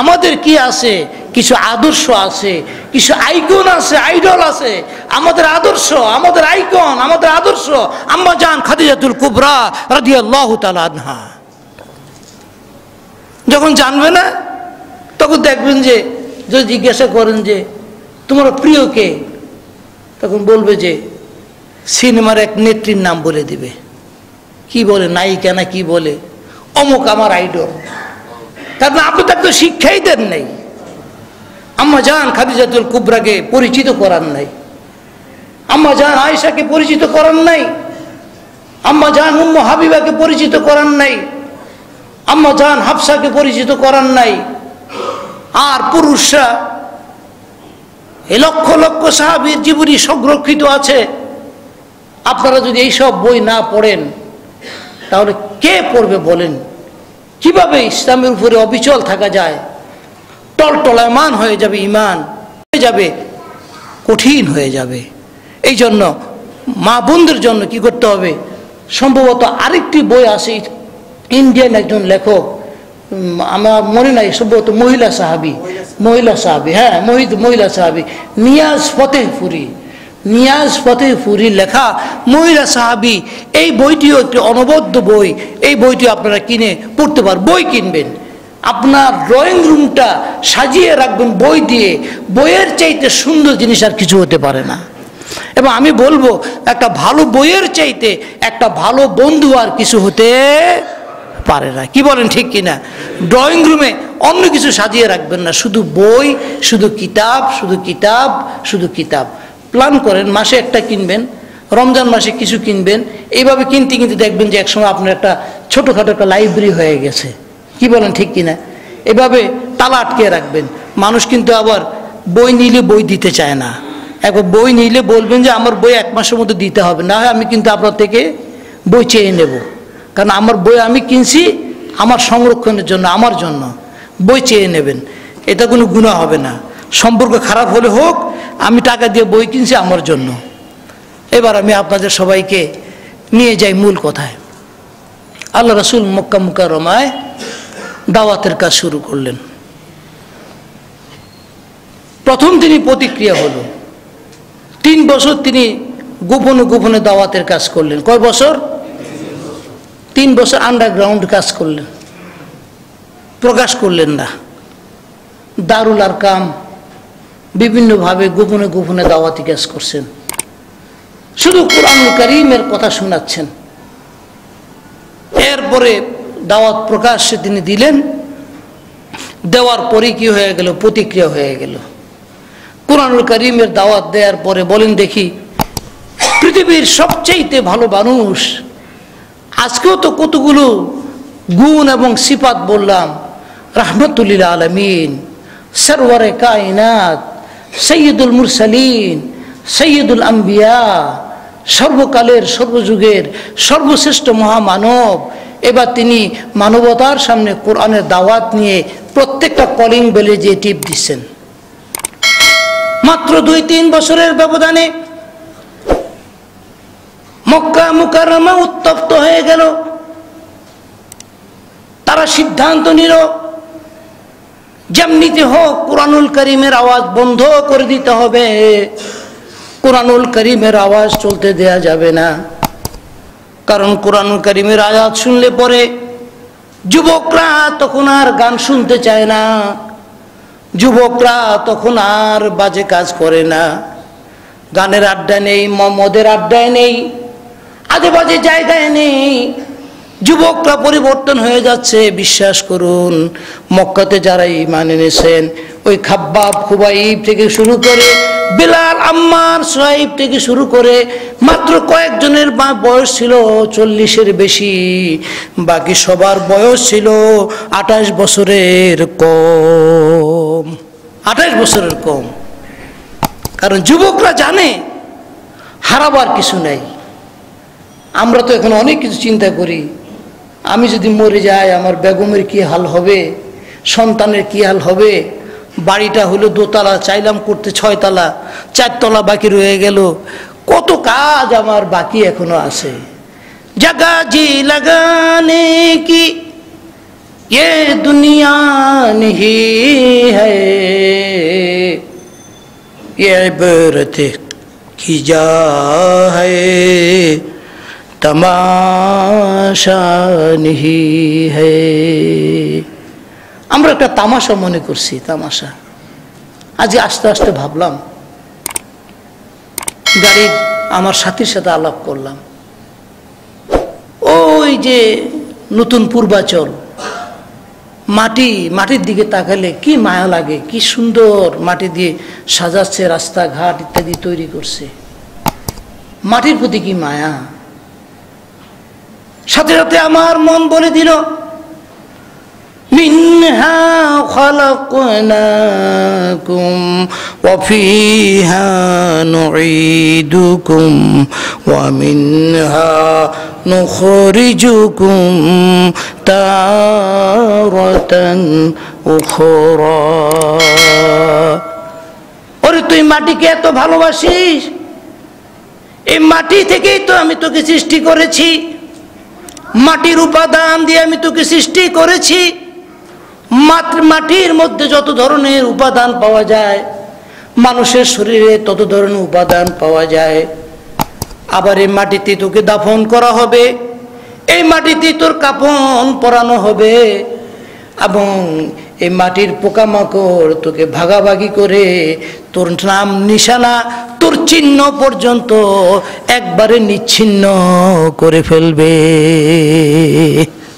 আমাদের কি আছে, কিছু আদর্শ আছে, কিছু আইকন আছে, আইডল আছে। আমাদের আদর্শ, আমাদের আইকন, আমাদের আদর্শ আম্মা জান খাদিজাতুল কুবরা রাদিয়াল্লাহু তাআলা আনহা। যখন জানবে না, তখন দেখবেন যে যদি জিজ্ঞাসা করেন যে তোমার প্রিয় কে, তখন বলবে যে সিনেমার এক নেত্রীর নাম বলে দিবে। কি বলে, নায়িকা না কি বলে, অমুক আমার আইডল। তারপরে আপনি তাকে শিক্ষাই দেন নাই, আম্মা জান খাদিজাতুল কুবরাকে পরিচিত করার নাই, আম্মা জান আয়েশাকে পরিচিত করার নাই, আম্মা জান উম্মু হাবিবাকে পরিচিত করার নাই, আম্মা জান হাফসাকে পরিচিত করার নাই। আর পুরুষরা এই লক্ষ লক্ষ সাহাবীর জীবনী সংরক্ষিত আছে। আপনারা যদি এইসব বই না পড়েন, তাহলে কে পড়বে বলেন? কিভাবে ইসলামের উপরে অবিচল থাকা যায়? টলটলায়মান হয়ে যাবে, ইমান হয়ে যাবে, কঠিন হয়ে যাবে। এই জন্য মা বোনদের জন্য কি করতে হবে? সম্ভবত আরেকটি বই আছে, ইন্ডিয়ান একজন লেখক, আমার মনে নাই, সম্ভবত মহিলা সাহাবী, হ্যাঁ মহিলা সাহাবী, নিয়াজ ফতেহপুরি লেখা মহিলা সাহাবী। এই বইটিও একটি অনবদ্য বই। এই বইটি আপনারা কিনে পড়তে পারেন, বই কিনবেন। আপনার ড্রয়িং রুমটা সাজিয়ে রাখবেন বই দিয়ে, বইয়ের চাইতে সুন্দর জিনিস আর কিছু হতে পারে না। এবং আমি বলবো একটা ভালো বইয়ের চাইতে একটা ভালো বন্ধু আর কিছু হতে পারে না। কি বলেন ঠিক কিনা? ড্রয়িং রুমে অন্য কিছু সাজিয়ে রাখবেন না, শুধু বই, শুধু কিতাব, শুধু কিতাব, শুধু কিতাব। প্ল্যান করেন মাসে একটা কিনবেন, রমজান মাসে কিছু কিনবেন, এইভাবে কিনতে কিনতে দেখবেন যে একসময় আপনার একটা ছোটোখাটো একটা লাইব্রেরি হয়ে গেছে। কি বলেন ঠিক কিনা? এভাবে তালা আটকে রাখবেন। মানুষ কিন্তু আবার বই নিলে বই দিতে চায় না। একবার বই নিলে বলবেন যে আমার বই 1 মাসের মধ্যে দিতে হবে, না হয় আমি কিন্তু আপনার থেকে বই চেয়ে নেব, কারণ আমার বই আমি কিনছি আমার সংরক্ষণের জন্য, আমার জন্য। বই চেয়ে নেবেন, এটা কোনো গুনাহ হবে না। সম্পর্ক খারাপ হলে হোক, আমি টাকা দিয়ে বই কিনছি আমার জন্য। এবার আমি আপনাদের সবাইকে নিয়ে যাই মূল কথায়। আল্লাহ রাসূল মক্কা মুকাররমায় দাওয়াতের কাজ শুরু করলেন। প্রথম তিনি প্রতিক্রিয়া হলো, 3 বছর তিনি গোপনে গোপনে দাওয়াতের কাজ করলেন। কয় বছর? 3 বছর আন্ডারগ্রাউন্ড কাজ করলেন, প্রকাশ করলেন না। দারুল আরকাম বিভিন্নভাবে গোপনে গোপনে দাওয়াতি কাজ করছেন, শুধু কোরআনুল কারীমের কথা শোনাচ্ছেন। এরপরে দাওয়াত প্রকাশ্যে তিনি দিলেন, দেওয়ার পরে কি হয়ে গেল? প্রতিক্রিয়া হয়ে গেল। কোরআনুল কারীমের দাওয়াত দেওয়ার পরে বলেন দেখি, পৃথিবীর সবচেয়ে ভালো মানুষ, আজকেও তো কতগুলো গুণ এবং সিফাত বললাম, রাহমাতুল লিল আলামিন, সরওয়ারে কায়নাত, সৈয়দুল মুরসালিন, সৈয়দুল আম্বিয়া, সর্বকালের সর্বযুগের সর্বশ্রেষ্ঠ মহামানব। এবার তিনি মানবতার সামনে কোরআনের দাওয়াত নিয়ে প্রত্যেকটা কলিং বেলে যে টিপ দিচ্ছেন। মাত্র 2-3 বছরের ব্যবধানে মক্কা মুকাররমা উত্তপ্ত হয়ে গেল। তারা সিদ্ধান্ত নিল যেমনিতে হোক কোরআনুল কারীমের আওয়াজ বন্ধ করে দিতে হবে, কোরআনুল কারীমের আওয়াজ চলতে দেয়া যাবে না। কারণ কোরআনুল কারীমের আয়াত শুনলে পরে যুবকরা তখন আর গান শুনতে চায় না, যুবকরা তখন আর বাজে কাজ করে না, গানের আড্ডা নেই, মদের আড্ডায় নেই, আজে বাজে জায়গায় নেই। যুবকরা পরিবর্তন হয়ে যাচ্ছে। বিশ্বাস করুন, মক্কাতে যারা ঈমান এনেছেন, ওই খাব্বাব খুবাইব থেকে শুরু করে বিলাল, আম্মার, সুহাইব থেকে শুরু করে মাত্র কয়েকজনের বয়স ছিল 40-এর বেশি, বাকি সবার বয়স ছিল 28 বছরের কম। 28 বছরের কম। কারণ যুবকরা জানে হারাবার কিছু নাই। আমরা তো এখন অনেক কিছু চিন্তা করি, আমি যদি মরে যাই আমার বেগমের কি হাল হবে, সন্তানের কি হাল হবে, বাড়িটা হলো 2 তলা, চাইলাম করতে 6 তলা, 4 তলা বাকি রয়ে গেল, কত কাজ আমার বাকি এখনো আছে। জাগা জি লাগানে কি ये दुनिया नहीं है, ये इबरत की जा है, তামাশা নিহি হে। আমরা একটা তামাশা মনে করছি, তামাশা। আজকে আস্তে আস্তে ভাবলাম, গাড়ির আমার সাথীর সাথে আলাপ করলাম, ওই যে নতুন পূর্বাচল, মাটির দিকে তাকালে কি মায়া লাগে, কি সুন্দর মাটি দিয়ে সাজাচ্ছে, রাস্তাঘাট ইত্যাদি তৈরি করছে। মাটির প্রতি কি মায়া। সাথে সাথে আমার মন বলে দিল, মিনহা খালাকনাকুম ওয়া ফিহা নুঈদুকুম ওয়া মিনহা নুখরিজুকুম তারাতান উখরা। ওরে তুই মাটিকে এত ভালোবাসিস, এই মাটি থেকেই তো আমি তোকে সৃষ্টি করেছি, মাটির উপাদান দিয়ে আমি তোকে সৃষ্টি করেছি। মাটির মধ্যে যত ধরনের উপাদান পাওয়া যায়, মানুষের শরীরে তত ধরনের উপাদান পাওয়া যায়। আবার এই মাটিতে তোকে দাফন করা হবে, এই মাটিতে তোর কাফন পরানো হবে। এবং এই মাটির পোকামাকড় তোকে ভাগাভাগি করে তোর নাম নিশানা, তোর চিহ্ন পর্যন্ত একবারে নিচ্ছিন্ন করে ফেলবে।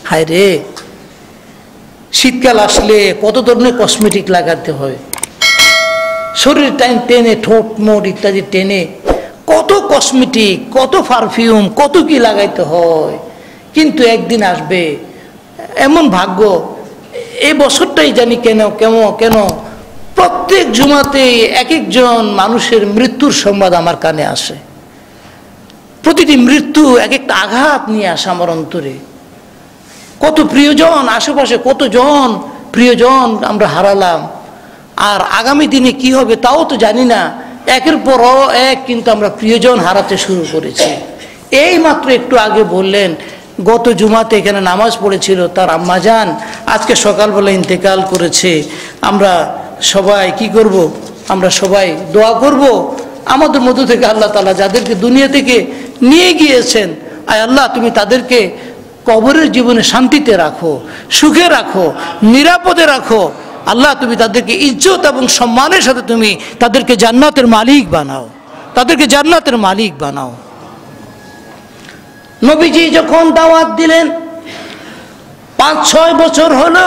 হায় রে, শীতকাল আসলে কত ধরনের কসমেটিক লাগাতে হয়, শরীর টেনে, ঠোঁট মোট ইত্যাদি টেনে কত কসমেটিক, কত পারফিউম, কত কি লাগাইতে হয়। কিন্তু একদিন আসবে, এমন ভাগ্য, এই বছরটাই জানি কেন কেন প্রত্যেক জুমাতে এক একজন মানুষের মৃত্যুর সংবাদ আমার কানে আসে। প্রতিটি মৃত্যু এক একটা আঘাত নিয়ে আসে আমার অন্তরে। কত প্রিয়জন, আশেপাশে কতজন প্রিয়জন আমরা হারালাম, আর আগামী দিনে কি হবে তাও তো জানি না। একের পর এক কিন্তু আমরা প্রিয়জন হারাতে শুরু করেছি। এই মাত্র একটু আগে বললেন, গত জুমাতে এখানে নামাজ পড়েছিল, তার আম্মাজান আজকে সকালবেলা ইন্তেকাল করেছে। আমরা সবাই কি করব? আমরা সবাই দোয়া করব আমাদের মধ্য থেকে আল্লাহ তাআলা যাদেরকে দুনিয়া থেকে নিয়ে গিয়েছেন, আয় আল্লাহ তুমি তাদেরকে কবরের জীবনে শান্তিতে রাখো, সুখে রাখো, নিরাপদে রাখো। আল্লাহ তুমি তাদেরকে ইজ্জত এবং সম্মানের সাথে তুমি তাদেরকে জান্নাতের মালিক বানাও, তাদেরকে জান্নাতের মালিক বানাও। নবীজি যখন দাওয়াত দিলেন, 5-6 বছর হলো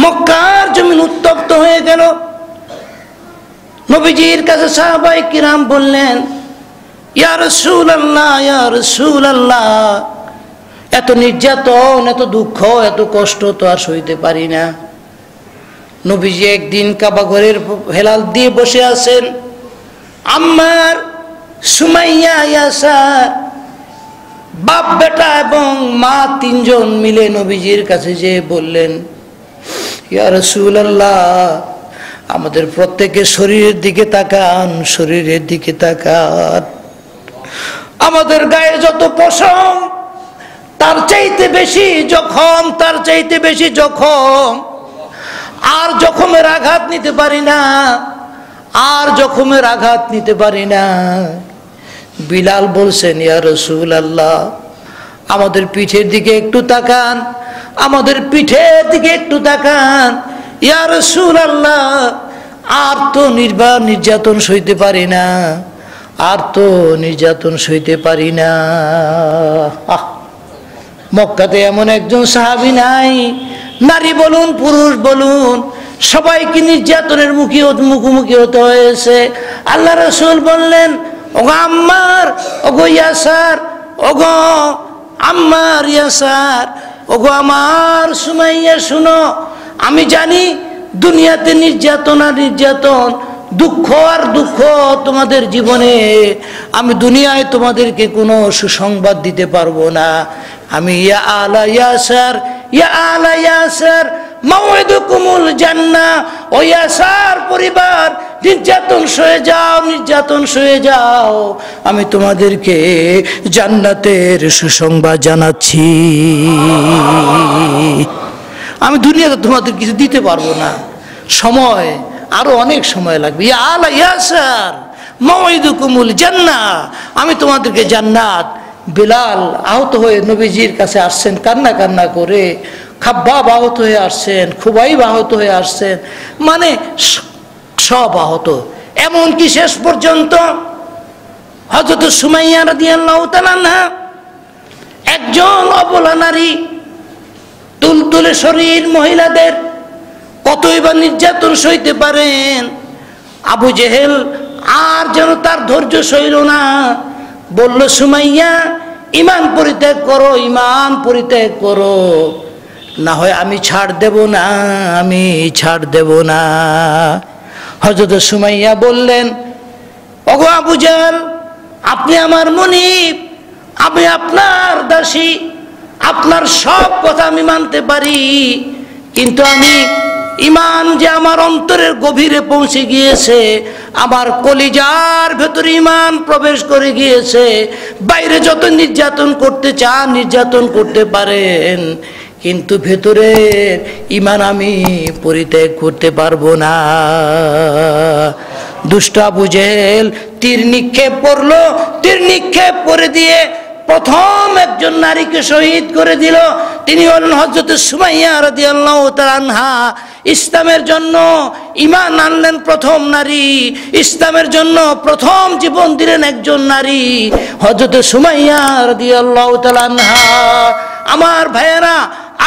মক্কার জমিন উত্তপ্ত হয়ে গেল। নবীজির কাছে সাহাবায়ে কিরাম বললেন, ইয়া রাসূলুল্লাহ, ইয়া রাসূলুল্লাহ, এত নির্যাতন, এত দুঃখ, এত কষ্ট তো আর সইতে পারি না। নবীজি একদিন কাবা ঘরের হেলাল দিয়ে বসে আছেন। আম্মার, সুমাইয়া, ইয়াসার, বাপ বেটা এবং মা 3 জন মিলে নবীজির কাছে যেয়ে বললেন, ইয়া রাসূলুল্লাহ, আমাদের প্রত্যেকের শরীরের দিকে তাকান, শরীরের দিকে তাকান। আমাদের গায়ে যত পশম, তার চাইতে বেশি জখম, তার চাইতে বেশি জখম। আর জখমের আঘাত নিতে পারি না, আর জখমের আঘাত নিতে পারি না। বিলাল বলছেন, ইয়া রাসূলুল্লাহ, আমাদের পিঠের দিকে একটু তাকান, আমাদের পিঠের দিকে একটু তাকান। ইয়া রাসূলুল্লাহ, আর তো নির্যাতন সইতে পারি না, আর তো নির্যাতন সইতে পারি না। মক্কাতে এমন একজন সাহাবী নাই, নারী বলুন পুরুষ বলুন, সবাইকে নির্যাতনের মুখোমুখি হতে হয়েছে। আল্লাহ রাসূল বললেন, ওগো আম্মার, ওগো ইয়াসার, ওগো আম্মার, ইয়াসার, ওগো আমার সুমাইয়া, শুনো, আমি জানি দুনিয়াতে নির্যাতন আর নির্যাতন, দুঃখ আর দুঃখ তোমাদের জীবনে। আমি দুনিয়ায় তোমাদেরকে কোনো সুসংবাদ দিতে পারবো না। আমি ইয়া আলা ইয়াসার, ইয়া আলা ইয়াসার, মাওয়াইদুকুমুল জান্নাহ, ও ইয়াসার পরিবার, নির্যাতন সয়ে যাও, নির্যাতন সয়ে যাও, আমি তোমাদেরকে জান্নাতের সুসংবাদ জানাচ্ছি। আমি দুনিয়াতে তোমাদের কিছু দিতে পারবো না, সময় আরো অনেক সময় লাগবে। ইয়া আলা ইয়াসার, মাওয়াইদুকুমুল জান্নাহ, আমি তোমাদেরকে জান্নাত। বিলাল আহত হয়ে নবীজির কাছে আসছেন কান্না কান্না করে, খাব্বাব আহত হয়ে আসছেন, খুবাইব আহত হয়ে আসছেন, মানে সব আহত। এমনকি শেষ পর্যন্ত হযরত সুমাইয়া রাদিয়াল্লাহু তাআলা আনহা, একজন অবলা নারী, তুলতুলে শরীর মহিলাদের কতই বা নির্যাতন সইতে পারেন। আবু জেহেল আর যেন তার ধৈর্য সইল না, বলল, সুমাইয়া, ঈমান পরিত্যাগ করো, ঈমান পরিত্যাগ করো, না হয় আমি ছাড় দেব না, আমি ছাড় দেব না। হযরত সুমাইয়া বললেন, ওগো আবু জেহেল, আপনি আমার মুনিব, আমি আপনার দাসী, আপনার সব কথা আমি মানতে পারি, কিন্তু আমি ঈমান যে আমার অন্তরের গভীরে পৌঁছে গিয়েছে, আমার কলিজার ভেতরে ঈমান প্রবেশ করে গিয়েছে। বাইরে যত নির্যাতন করতে চান নির্যাতন করতে পারেন, কিন্তু ভেতরের ঈমান আমি পরিত্যাগ করতে পারবো না। দুষ্ট আবু জেহেল তীর নিক্ষেপ করলো, তীর নিক্ষেপ করে দিয়ে প্রথম একজন নারীকে শহীদ করে দিল, তিনি হলেন হযরত সুমাইয়া রাদিয়াল্লাহু তাআলা আনহা। ইসলামের জন্য ঈমান আনলেন প্রথম নারী, ইসলামের জন্য প্রথম জীবন দিলেন একজন নারী, হযরত সুমাইয়া রাদিয়াল্লাহু তাআলা আনহা। আমার ভাইয়েরা,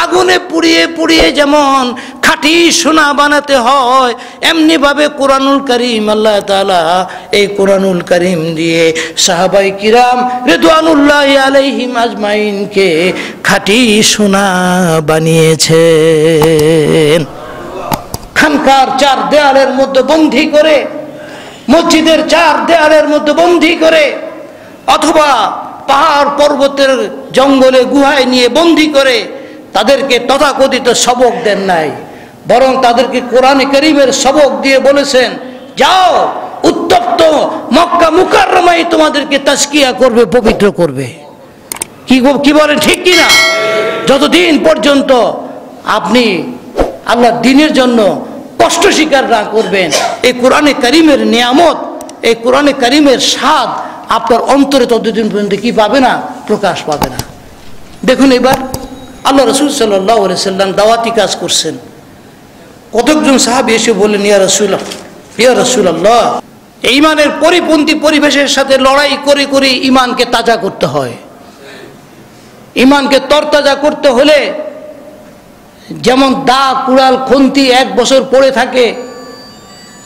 আগুনে পুড়িয়ে পুড়িয়ে যেমন খাঁটি সোনা বানাতে হয়, এমনি ভাবে কোরআনুল কারীম আল্লাহ তাআলা এই কোরআনুল কারীম দিয়ে সাহাবায়ে কিরাম রিদওয়ানুল্লাহি আলাইহিম আজমাইনকে খাঁটি সোনা বানিয়েছেন। খানকার চার দেয়ালের মধ্যে বন্দী করে, মসজিদের চার দেয়ালের মধ্যে বন্দী করে, অথবা পাহাড় পর্বতের জঙ্গলে গুহায় নিয়ে বন্দী করে তাদেরকে তথাকথিত সবক দেন নাই, বরং তাদেরকে কোরআনে কারীমের সবক দিয়ে বলেছেন, যাও উত্তপ্ত মক্কা মুকাররমায় তোমাদেরকে তাজকিয়া করবে, পবিত্র করবে। কি বলেন, ঠিক কিনা? যতদিন পর্যন্ত আপনি আল্লাহর দ্বীনের জন্য কষ্ট স্বীকার না করবেন, এই কোরআনে কারীমের নিয়ামত, এই কোরআনে কারীমের স্বাদ আপনার অন্তরে ততদিন পর্যন্ত কি পাবে না? প্রকাশ পাবে না। দেখুন এবার আল্লাহ রাসূল সাল্লাল্লাহু আলাইহি সাল্লাম দাওয়াতি কাজ করছেন। কতজন সাহাবী এসে বললেন, ইয়া রাসূলুল্লাহ, ঈমানের পরিপন্থী পরিবেশের সাথে লড়াই করে করে ঈমানকে তাজা করতে হয়। ঈমানকে তরতাজা করতে হলে যেমন দা কুড়াল খুন্তি 1 বছর পড়ে থাকে,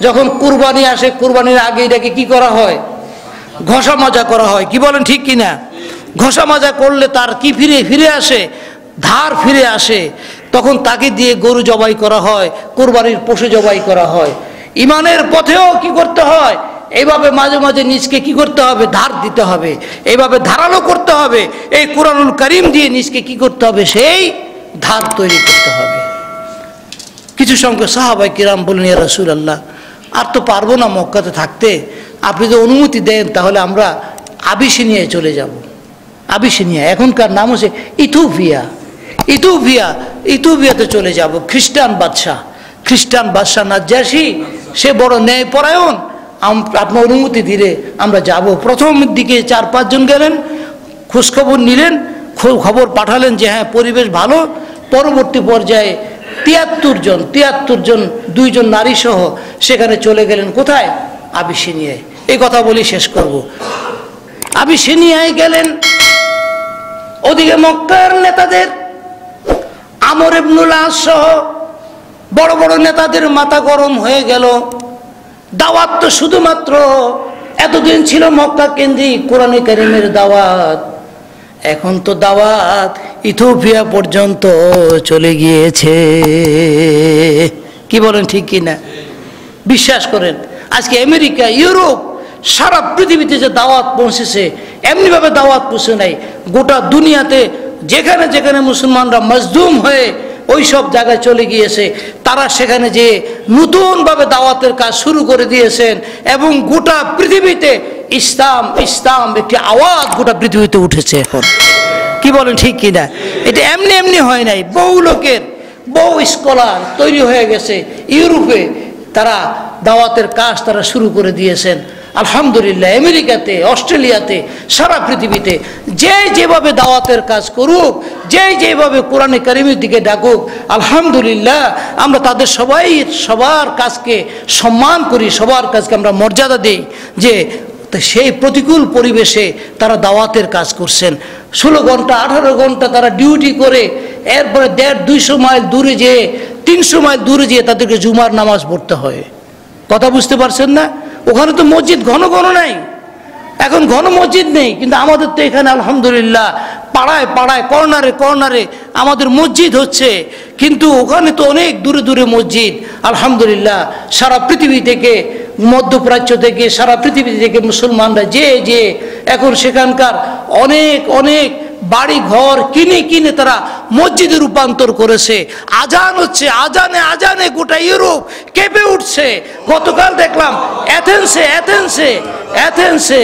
যখন কুরবানি আসে কুরবানির আগে এটাকে কি করা হয়? ঘষা মাজা করা হয়। কি বলেন, ঠিক কিনা? ঘষা মাজা করলে তার কি ফিরে আসে? ধার ফিরে আসে। তখন তাকে দিয়ে গরু জবাই করা হয়, কুরবানির পশু জবাই করা হয়। ঈমানের পথেও কি করতে হয়? এইভাবে মাঝে মাঝে নিজকে কি করতে হবে? ধার দিতে হবে, এইভাবে ধারালো করতে হবে। এই কোরআনুল কারীম দিয়ে নিজকে কি করতে হবে? সেই ধার তৈরি করতে হবে। কিছু সংখ্যক সাহাবায়ে কিরাম বললেন, ইয়া রাসূলুল্লাহ, আর তো পারবো না মক্কাতে থাকতে, আপনি যদি অনুমতি দেন তাহলে আমরা আবিসিনিয়ায় চলে যাব। আবিসিনিয়া এখনকার নাম হচ্ছে ইথিওপিয়াতে চলে যাব। খ্রিস্টান বাদশাহ নাজ্জাশী, সে বড় ন্যায়পরায়ণ, আপনার অনুমতি দিলে আমরা যাব। প্রথম দিকে 4-5 জন গেলেন, খোঁজখবর নিলেন, খবর পাঠালেন যে হ্যাঁ পরিবেশ ভালো। পরবর্তী পর্যায়ে 73 জন 2 জন নারী সহ সেখানে চলে গেলেন। কোথায়? আবিসিনিয়ায়। এই কথা বলি শেষ করব। আবিসিনিয়ায় গেলেন, ওদিকে মক্কার নেতাদের আমর ইবনুল আস সহ বড় বড় নেতাদের মাথা গরম হয়ে গেল। দাওয়াত তো শুধুমাত্র এতদিন ছিল মক্কা কেন্দ্রিক কোরআনে কারীমের দাওয়াত, এখন তো দাওয়াত ইথিওপিয়া পর্যন্ত চলে গিয়েছে। কি বলেন, ঠিক কিনা? বিশ্বাস করেন, আজকে আমেরিকা, ইউরোপ, সারা পৃথিবীতে যে দাওয়াত পৌঁছেছে, এমনিভাবে দাওয়াত পৌঁছে নাই। গোটা দুনিয়াতে যেখানে যেখানে মুসলমানরা মজলুম হয়ে ওই সব জায়গায় চলে গিয়েছে, তারা সেখানে যে নতুনভাবে দাওয়াতের কাজ শুরু করে দিয়েছেন, এবং গোটা পৃথিবীতে ইসলাম একটি আওয়াজ গোটা পৃথিবীতে উঠেছে এখন। কি বলেন, ঠিক কিনা? এটা এমনি হয় নাই। বহু স্কলার তৈরি হয়ে গেছে ইউরোপে, তারা দাওয়াতের কাজ তারা শুরু করে দিয়েছেন। আলহামদুলিল্লাহ, আমেরিকাতে, অস্ট্রেলিয়াতে, সারা পৃথিবীতে যে যেভাবে দাওয়াতের কাজ করুক, যে যেভাবে কোরআনে কারীমের দিকে ডাকুক, আলহামদুলিল্লাহ আমরা তাদের সবার কাজকে সম্মান করি, সবার কাজকে আমরা মর্যাদা দিই। যে সেই প্রতিকূল পরিবেশে তারা দাওয়াতের কাজ করছেন। 16 ঘন্টা 18 ঘন্টা তারা ডিউটি করে, এরপরে 150-200 মাইল দূরে যেয়ে, 300 মাইল দূরে যেয়ে তাদেরকে জুমার নামাজ পড়তে হয়। কথা বুঝতে পারছেন না? ওখানে তো মসজিদ ঘন নাই, এখন ঘন মসজিদ নেই, কিন্তু আমাদের তো এখানে আলহামদুলিল্লাহ পাড়ায় পাড়ায়, কর্নারে কর্নারে আমাদের মসজিদ হচ্ছে। কিন্তু ওখানে তো অনেক দূরে দূরে মসজিদ। আলহামদুলিল্লাহ, সারা পৃথিবী থেকে, মধ্যপ্রাচ্য থেকে, সারা পৃথিবী থেকে মুসলমানরা যে এখন সেখানকার অনেক বাড়ি ঘর কিনে তারা মসজিদে রূপান্তর করেছে। আজান হচ্ছে, আজানে গোটা ইউরোপ কেঁপে উঠছে। গতকাল দেখলাম অ্যাথেন্সে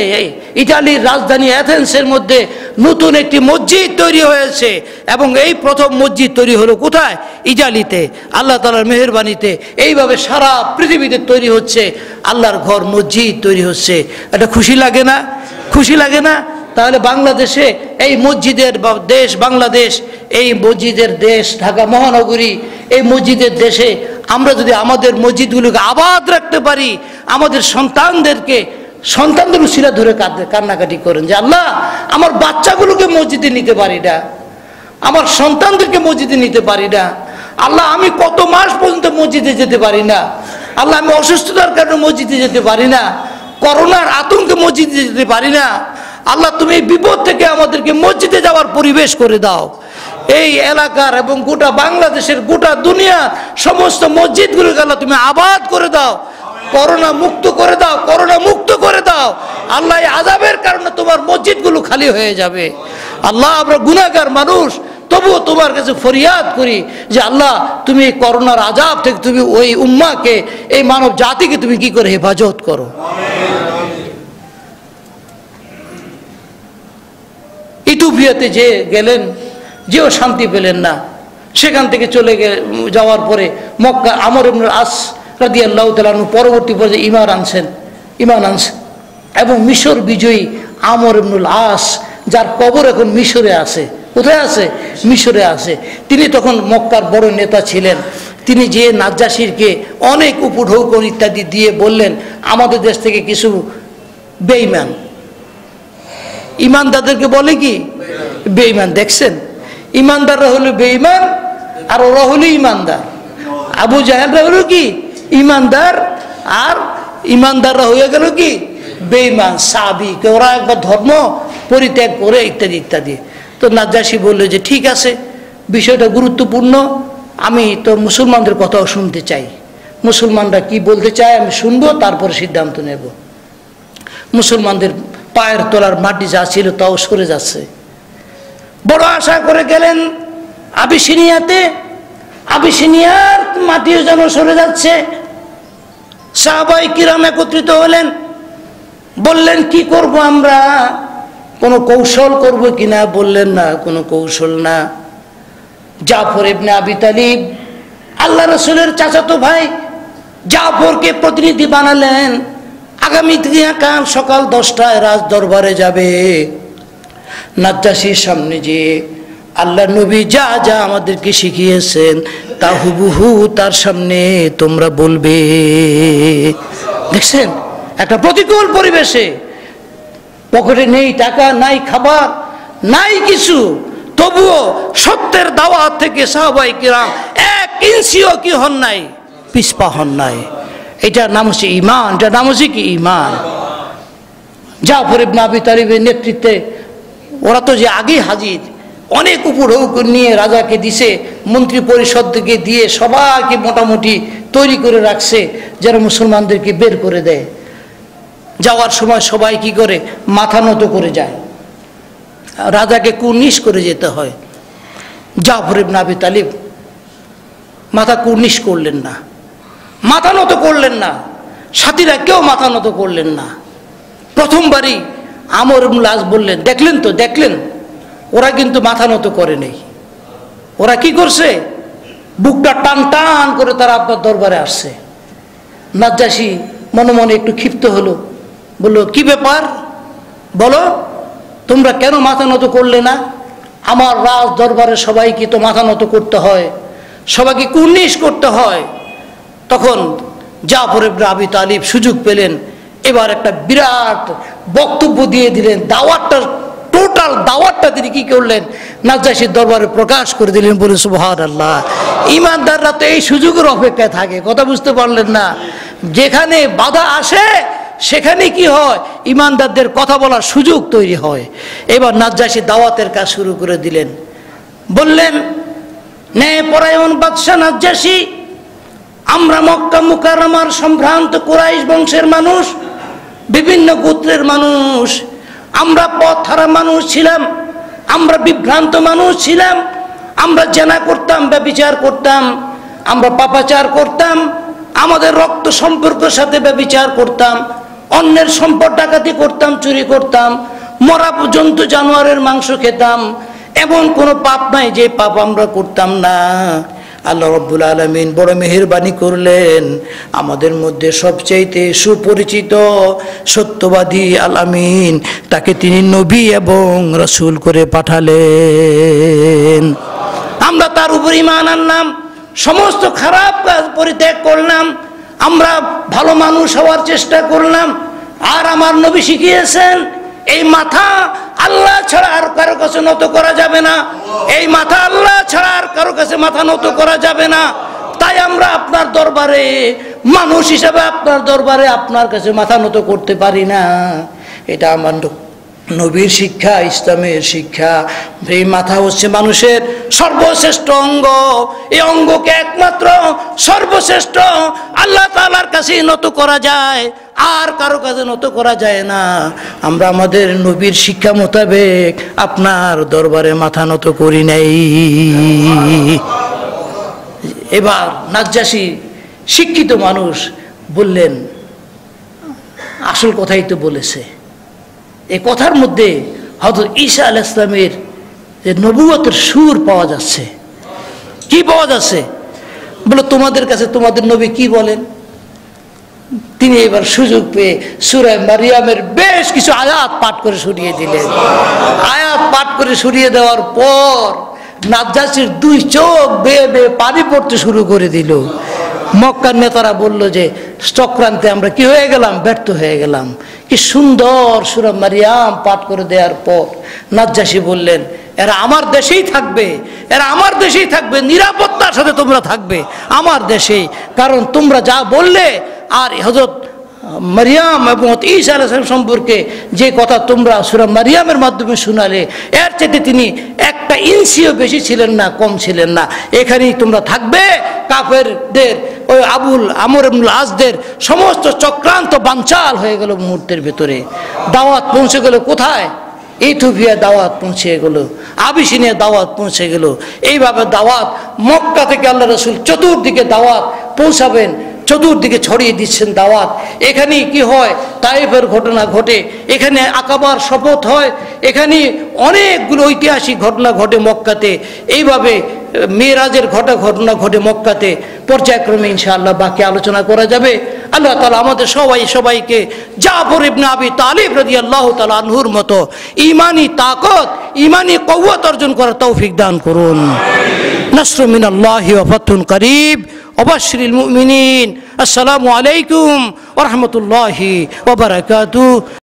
ইটালির রাজধানী অ্যাথেন্সের মধ্যে নতুন একটি মসজিদ তৈরি হয়েছে, এবং এই প্রথম মসজিদ তৈরি হলো কোথায়? ইটালিতে। আল্লাহ তাআলার মেহেরবানিতে এইভাবে সারা পৃথিবীতে তৈরি হচ্ছে আল্লাহর ঘর, মসজিদ তৈরি হচ্ছে। এটা খুশি লাগে না? তাহলে বাংলাদেশে এই মসজিদের দেশ বাংলাদেশ, এই মসজিদের দেশ ঢাকা মহানগরী, এই মসজিদের দেশে আমরা যদি আমাদের মসজিদগুলোকে আবাদ রাখতে পারি, আমাদের সন্তানদের উশিলা ধরে কান্নাকাটি করেন যে আল্লাহ আমার বাচ্চাগুলোকে মসজিদে নিতে পারি না, আমার সন্তানদেরকে মসজিদে নিতে পারি না, আল্লাহ আমি কত মাস পর্যন্ত মসজিদে যেতে পারি না, আল্লাহ আমি অসুস্থতার কারণে মসজিদে যেতে পারি না, করোনার আতঙ্কে মসজিদে যেতে পারি না, আল্লাহ তুমি এই বিপদ থেকে আমাদেরকে মসজিদে যাওয়ার পরিবেশ করে দাও। এই এলাকার এবং গোটা বাংলাদেশের গোটা দুনিয়ার সমস্ত মসজিদগুলোকে আল্লাহ তুমি আবাদ করে দাও, করোনা মুক্ত করে দাও, করোনা মুক্ত করে দাও। আল্লাহ এই আযাবের কারণে তোমার মসজিদগুলো খালি হয়ে যাবে। আল্লাহ আমরা গুনাহগার মানুষ, তবুও তোমার কাছে ফরিয়াদ করি যে আল্লাহ তুমি এই করোনার আযাব থেকে তুমি ওই উম্মাহকে, এই মানব জাতিকে তুমি কি করে হেফাজত করো। ইথিওপিয়াতে যে গেলেন, যেও শান্তি পেলেন না, সেখান থেকে চলে যাওয়ার পরে মক্কা আমর ইবনুল আস রাদিয়াল্লাহু তাআলা আনহু পরবর্তী পর্যায়ে ঈমান আনছেন এবং মিশর বিজয়ী আমর ইবনুল আস, যার কবর এখন মিশরে আছে। কোথায় আছে? মিশরে আছে। তিনি তখন মক্কার বড় নেতা ছিলেন। তিনি যে নাজ্জাশীরকে অনেক উপঢৌকন ইত্যাদি দিয়ে বললেন আমাদের দেশ থেকে কিছু বেঈমান, ইমানদারদেরকে বলে কি বেঈমান। দেখছেন, ইমানদাররা হলো বেঈমান আর ওরা হলো ইমানদার। আবু জাহেলরা হলো কি ইমানদার আর ইমানদাররা হয়ে গেল কি বেঈমান সাবিক, ওরা একবার ধর্ম পরিত্যাগ করে ইত্যাদি ইত্যাদি। তো নাজ্জাশী বললো যে ঠিক আছে, বিষয়টা গুরুত্বপূর্ণ, আমি তো মুসলমানদের কথাও শুনতে চাই, মুসলমানরা কি বলতে চায় আমি শুনবো, তারপরে সিদ্ধান্ত নেব। মুসলমানদের পায়ের তলার মাটি যা ছিল তাও সরে যাচ্ছে। বড় আশা করে গেলেন আবিসিনিয়াতে, আবিসিনিয়ার মাটিও যেন সরে যাচ্ছে। সাহাবায়ে কিরাম একত্রিত হলেন, বললেন কি করব আমরা, কোনো কৌশল করব কিনা? বললেন না, কোনো কৌশল না। জাফর ইবনে আবি তালিব, আল্লাহ রাসূলের চাচাতো ভাই, জাফরকে প্রতিনিধি বানালেন। আগামী কাল সকাল 10টায় রাজ দরবারে যাবে, নাজ্জাশীর সামনে যে আল্লাহ নবী যা যা আমাদেরকে শিখিয়েছেন তা হুবহু তার সামনে তোমরা বলবে। দেখছেন, একটা প্রতিকূল পরিবেশে, পকেটে নেই টাকা, নাই খাবার, নাই কিছু, তবুও সত্যের দাওয়াত থেকে সাহাবায়ে কিরাম 1 ইঞ্চিও কি হন নাই, পিছপা হন নাই। এটার নাম হচ্ছে ঈমান, এটার নাম হচ্ছে কি ঈমান। জাফর ইবনে আবি তালিবের নেতৃত্বে ওরা তো যে আগে হাজির, অনেক উপঢৌকন নিয়ে রাজাকে দিছে, মন্ত্রী পরিষদকে দিয়ে সবাইকে মোটামুটি তৈরি করে রাখছে যেন মুসলমানদেরকে বের করে দেয়। যাওয়ার সময় সবাই কি করে মাথা নত করে যায়, রাজাকে কুর্নিশ করে যেতে হয়। জাফর ইবনে আবি তালিব মাথা কুর্নিশ করলেন না, মাথা নত করলেন না, সাথীরা কেউ মাথা নত করলেন না। প্রথমবারই আমর ইবনুল আস বললেন, দেখলেন তো, দেখলেন ওরা কিন্তু মাথা নত করে নেই, ওরা কি করছে, বুকটা টান টান করে তারা আপনার দরবারে আসছে। নাজ্জাশী মনে মনে একটু ক্ষিপ্ত হলো, বললো কি ব্যাপার বলো, তোমরা কেন মাথা নত করলে না? আমার রাজ দরবারে সবাইকে তো মাথা নত করতে হয়, সবাইকে কুর্নিশ করতে হয়। তখন জাফর ইবনে আবি তালিব সুযোগ পেলেন, এবার একটা বিরাট বক্তব্য দিয়ে দিলেন। টোটাল দাওয়াতটা তিনি কি করলেন, নাজ্জাশীর দরবারে প্রকাশ করে দিলেন। বলে সুবহানাল্লাহ। ইমানদাররা তো এই সুযোগের অপেক্ষায় থাকে, কথা বুঝতে পারলেন না? যেখানে বাধা আসে সেখানে কি হয়, ইমানদারদের কথা বলার সুযোগ তৈরি হয়। এবার নাজ্জাশী দাওয়াতের কাজ শুরু করে দিলেন। বললেন, ন্যায় পরায়ণ বাদশা নাজ্জাশী, আমরা মক্কা মুকাররমার সম্ভ্রান্ত কুরাইশ বংশের মানুষ, বিভিন্ন গোত্রের মানুষ, আমরা পথ হারা মানুষ ছিলাম, আমরা বিভ্রান্ত মানুষ ছিলাম, আমরা জেনা করতাম, ব্যভিচার করতাম, আমরা পাপাচার করতাম, আমাদের রক্ত সম্পর্কের সাথে ব্যভিচার করতাম, অন্যের সম্পদ ডাকাতি করতাম, চুরি করতাম, মরা জন্তু জানোয়ারের মাংস খেতাম। এমন কোনো পাপ নাই যে পাপ আমরা করতাম না। আল্লাহ রাব্বুল আলামিন বড় মেহেরবানি করলেন, আমাদের মধ্যে সবচাইতে সুপরিচিত সত্যবাদী আল আমিন তাকে তিনি নবী এবং রাসূল করে পাঠালেন। আমরা তার উপর ঈমান আনলাম, সমস্ত খারাপ কাজ পরিত্যাগ করলাম, আমরা ভালো মানুষ হওয়ার চেষ্টা করলাম। আর আমার নবী শিখিয়েছেন এই মাথা আল্লাহ ছাড়া আর কারো কাছে নত করা যাবে না, এই মাথা আল্লাহ ছাড়া আর কারো কাছে মাথা নত করা যাবে না। তাই আমরা আপনার দরবারে মানুষ হিসাবে আপনার দরবারে আপনার কাছে মাথা নত করতে পারি না। এটা আমার নবীর শিক্ষা, ইসলামের শিক্ষা। এই মাথা হচ্ছে মানুষের সর্বশ্রেষ্ঠ অঙ্গ, এই অঙ্গকে একমাত্র সর্বশ্রেষ্ঠ আল্লাহ তাআলার কাছে নত করা যায়, আর কারো কাছে নত করা যায় না। আমরা আমাদের নবীর শিক্ষা মোতাবেক আপনার দরবারে মাথা নত করি নাই। এবার নাজ্জাশী শিক্ষিত মানুষ বললেন, আসল কথাই তো বলেছে। এই কথার মধ্যে হযরত ঈসা আলাইহিস সালামের যে নবুয়তের সুর পাওয়া যাচ্ছে। কি পাওয়া যাচ্ছে? বলে তোমাদের কাছে তোমাদের নবী কি বলেন? তিনি এবার সুযোগ পেয়ে সূরা মারিয়ামের বেশ কিছু আয়াত পাঠ করে শুনিয়ে দিলেন। আয়াত পাঠ করে শুনিয়ে দেওয়ার পর নাজ্জাশীর দুই চোখ বেয়ে বেয়ে পানি পড়তে শুরু করে দিল। মক্কার নেতারা বলল যে চক্রান্তে আমরা কি হয়ে গেলাম, ব্যর্থ হয়ে গেলাম। কি সুন্দর সূরা মারিয়াম পাঠ করে দেওয়ার পর নাজ্জাশী বললেন, এরা আমার দেশেই থাকবে, এরা আমার দেশেই থাকবে, নিরাপত্তার সাথে তোমরা থাকবে আমার দেশেই। কারণ তোমরা যা বললে আর হযরত মারিয়াম এবং ঈসা আলাইহিস সালাম সম্পর্কে যে কথা তোমরা সূরা মারিয়ামের মাধ্যমে শোনালে, এর চাইতে তিনি একটা ইঞ্চিও বেশি ছিলেন না, কম ছিলেন না। এখানেই তোমরা থাকবে। কাফেরদের ওই আমর ইবনুল আসদের সমস্ত চক্রান্ত বানচাল হয়ে গেল মুহূর্তের ভেতরে। দাওয়াত পৌঁছে গেল কোথায়? ইথিওপিয়া দাওয়াত পৌঁছে গেল, আবিসিনিয়া দাওয়াত পৌঁছে গেল। এইভাবে দাওয়াত মক্কা থেকে আল্লাহ রাসূল চতুর্দিকে দাওয়াত পৌঁছাবেন, চতুর্দিকে ছড়িয়ে দিচ্ছেন দাওয়াত। এখানেই কি হয়? তায়েফের ঘটনা ঘটে, এখানে আকাবার শপথ হয়, এখানে অনেকগুলো ঐতিহাসিক ঘটনা ঘটে মক্কাতে। এইভাবে মেরাজের ঘটনা ঘটে মক্কাতে। পর্যায়ক্রমে ইনশাআল্লাহ বাকি আলোচনা করা যাবে। আল্লাহ তাআলা আমাদের সবাইকে জাফর ইবনে আবি তালিব রাদিয়াল্লাহু তাআলা আনহুর মতো ঈমানি তাকত, ঈমানি কওয়াত অর্জন করার তৌফিক দান করুন। নাসরুম মিনাল্লাহি ওয়া ফাতহুন করিব ওয়া বাশশিরিল মুমিনিন। আসসালামু আলাইকুম ওয়া রাহমাতুল্লাহি ওয়া বারাকাতুহু।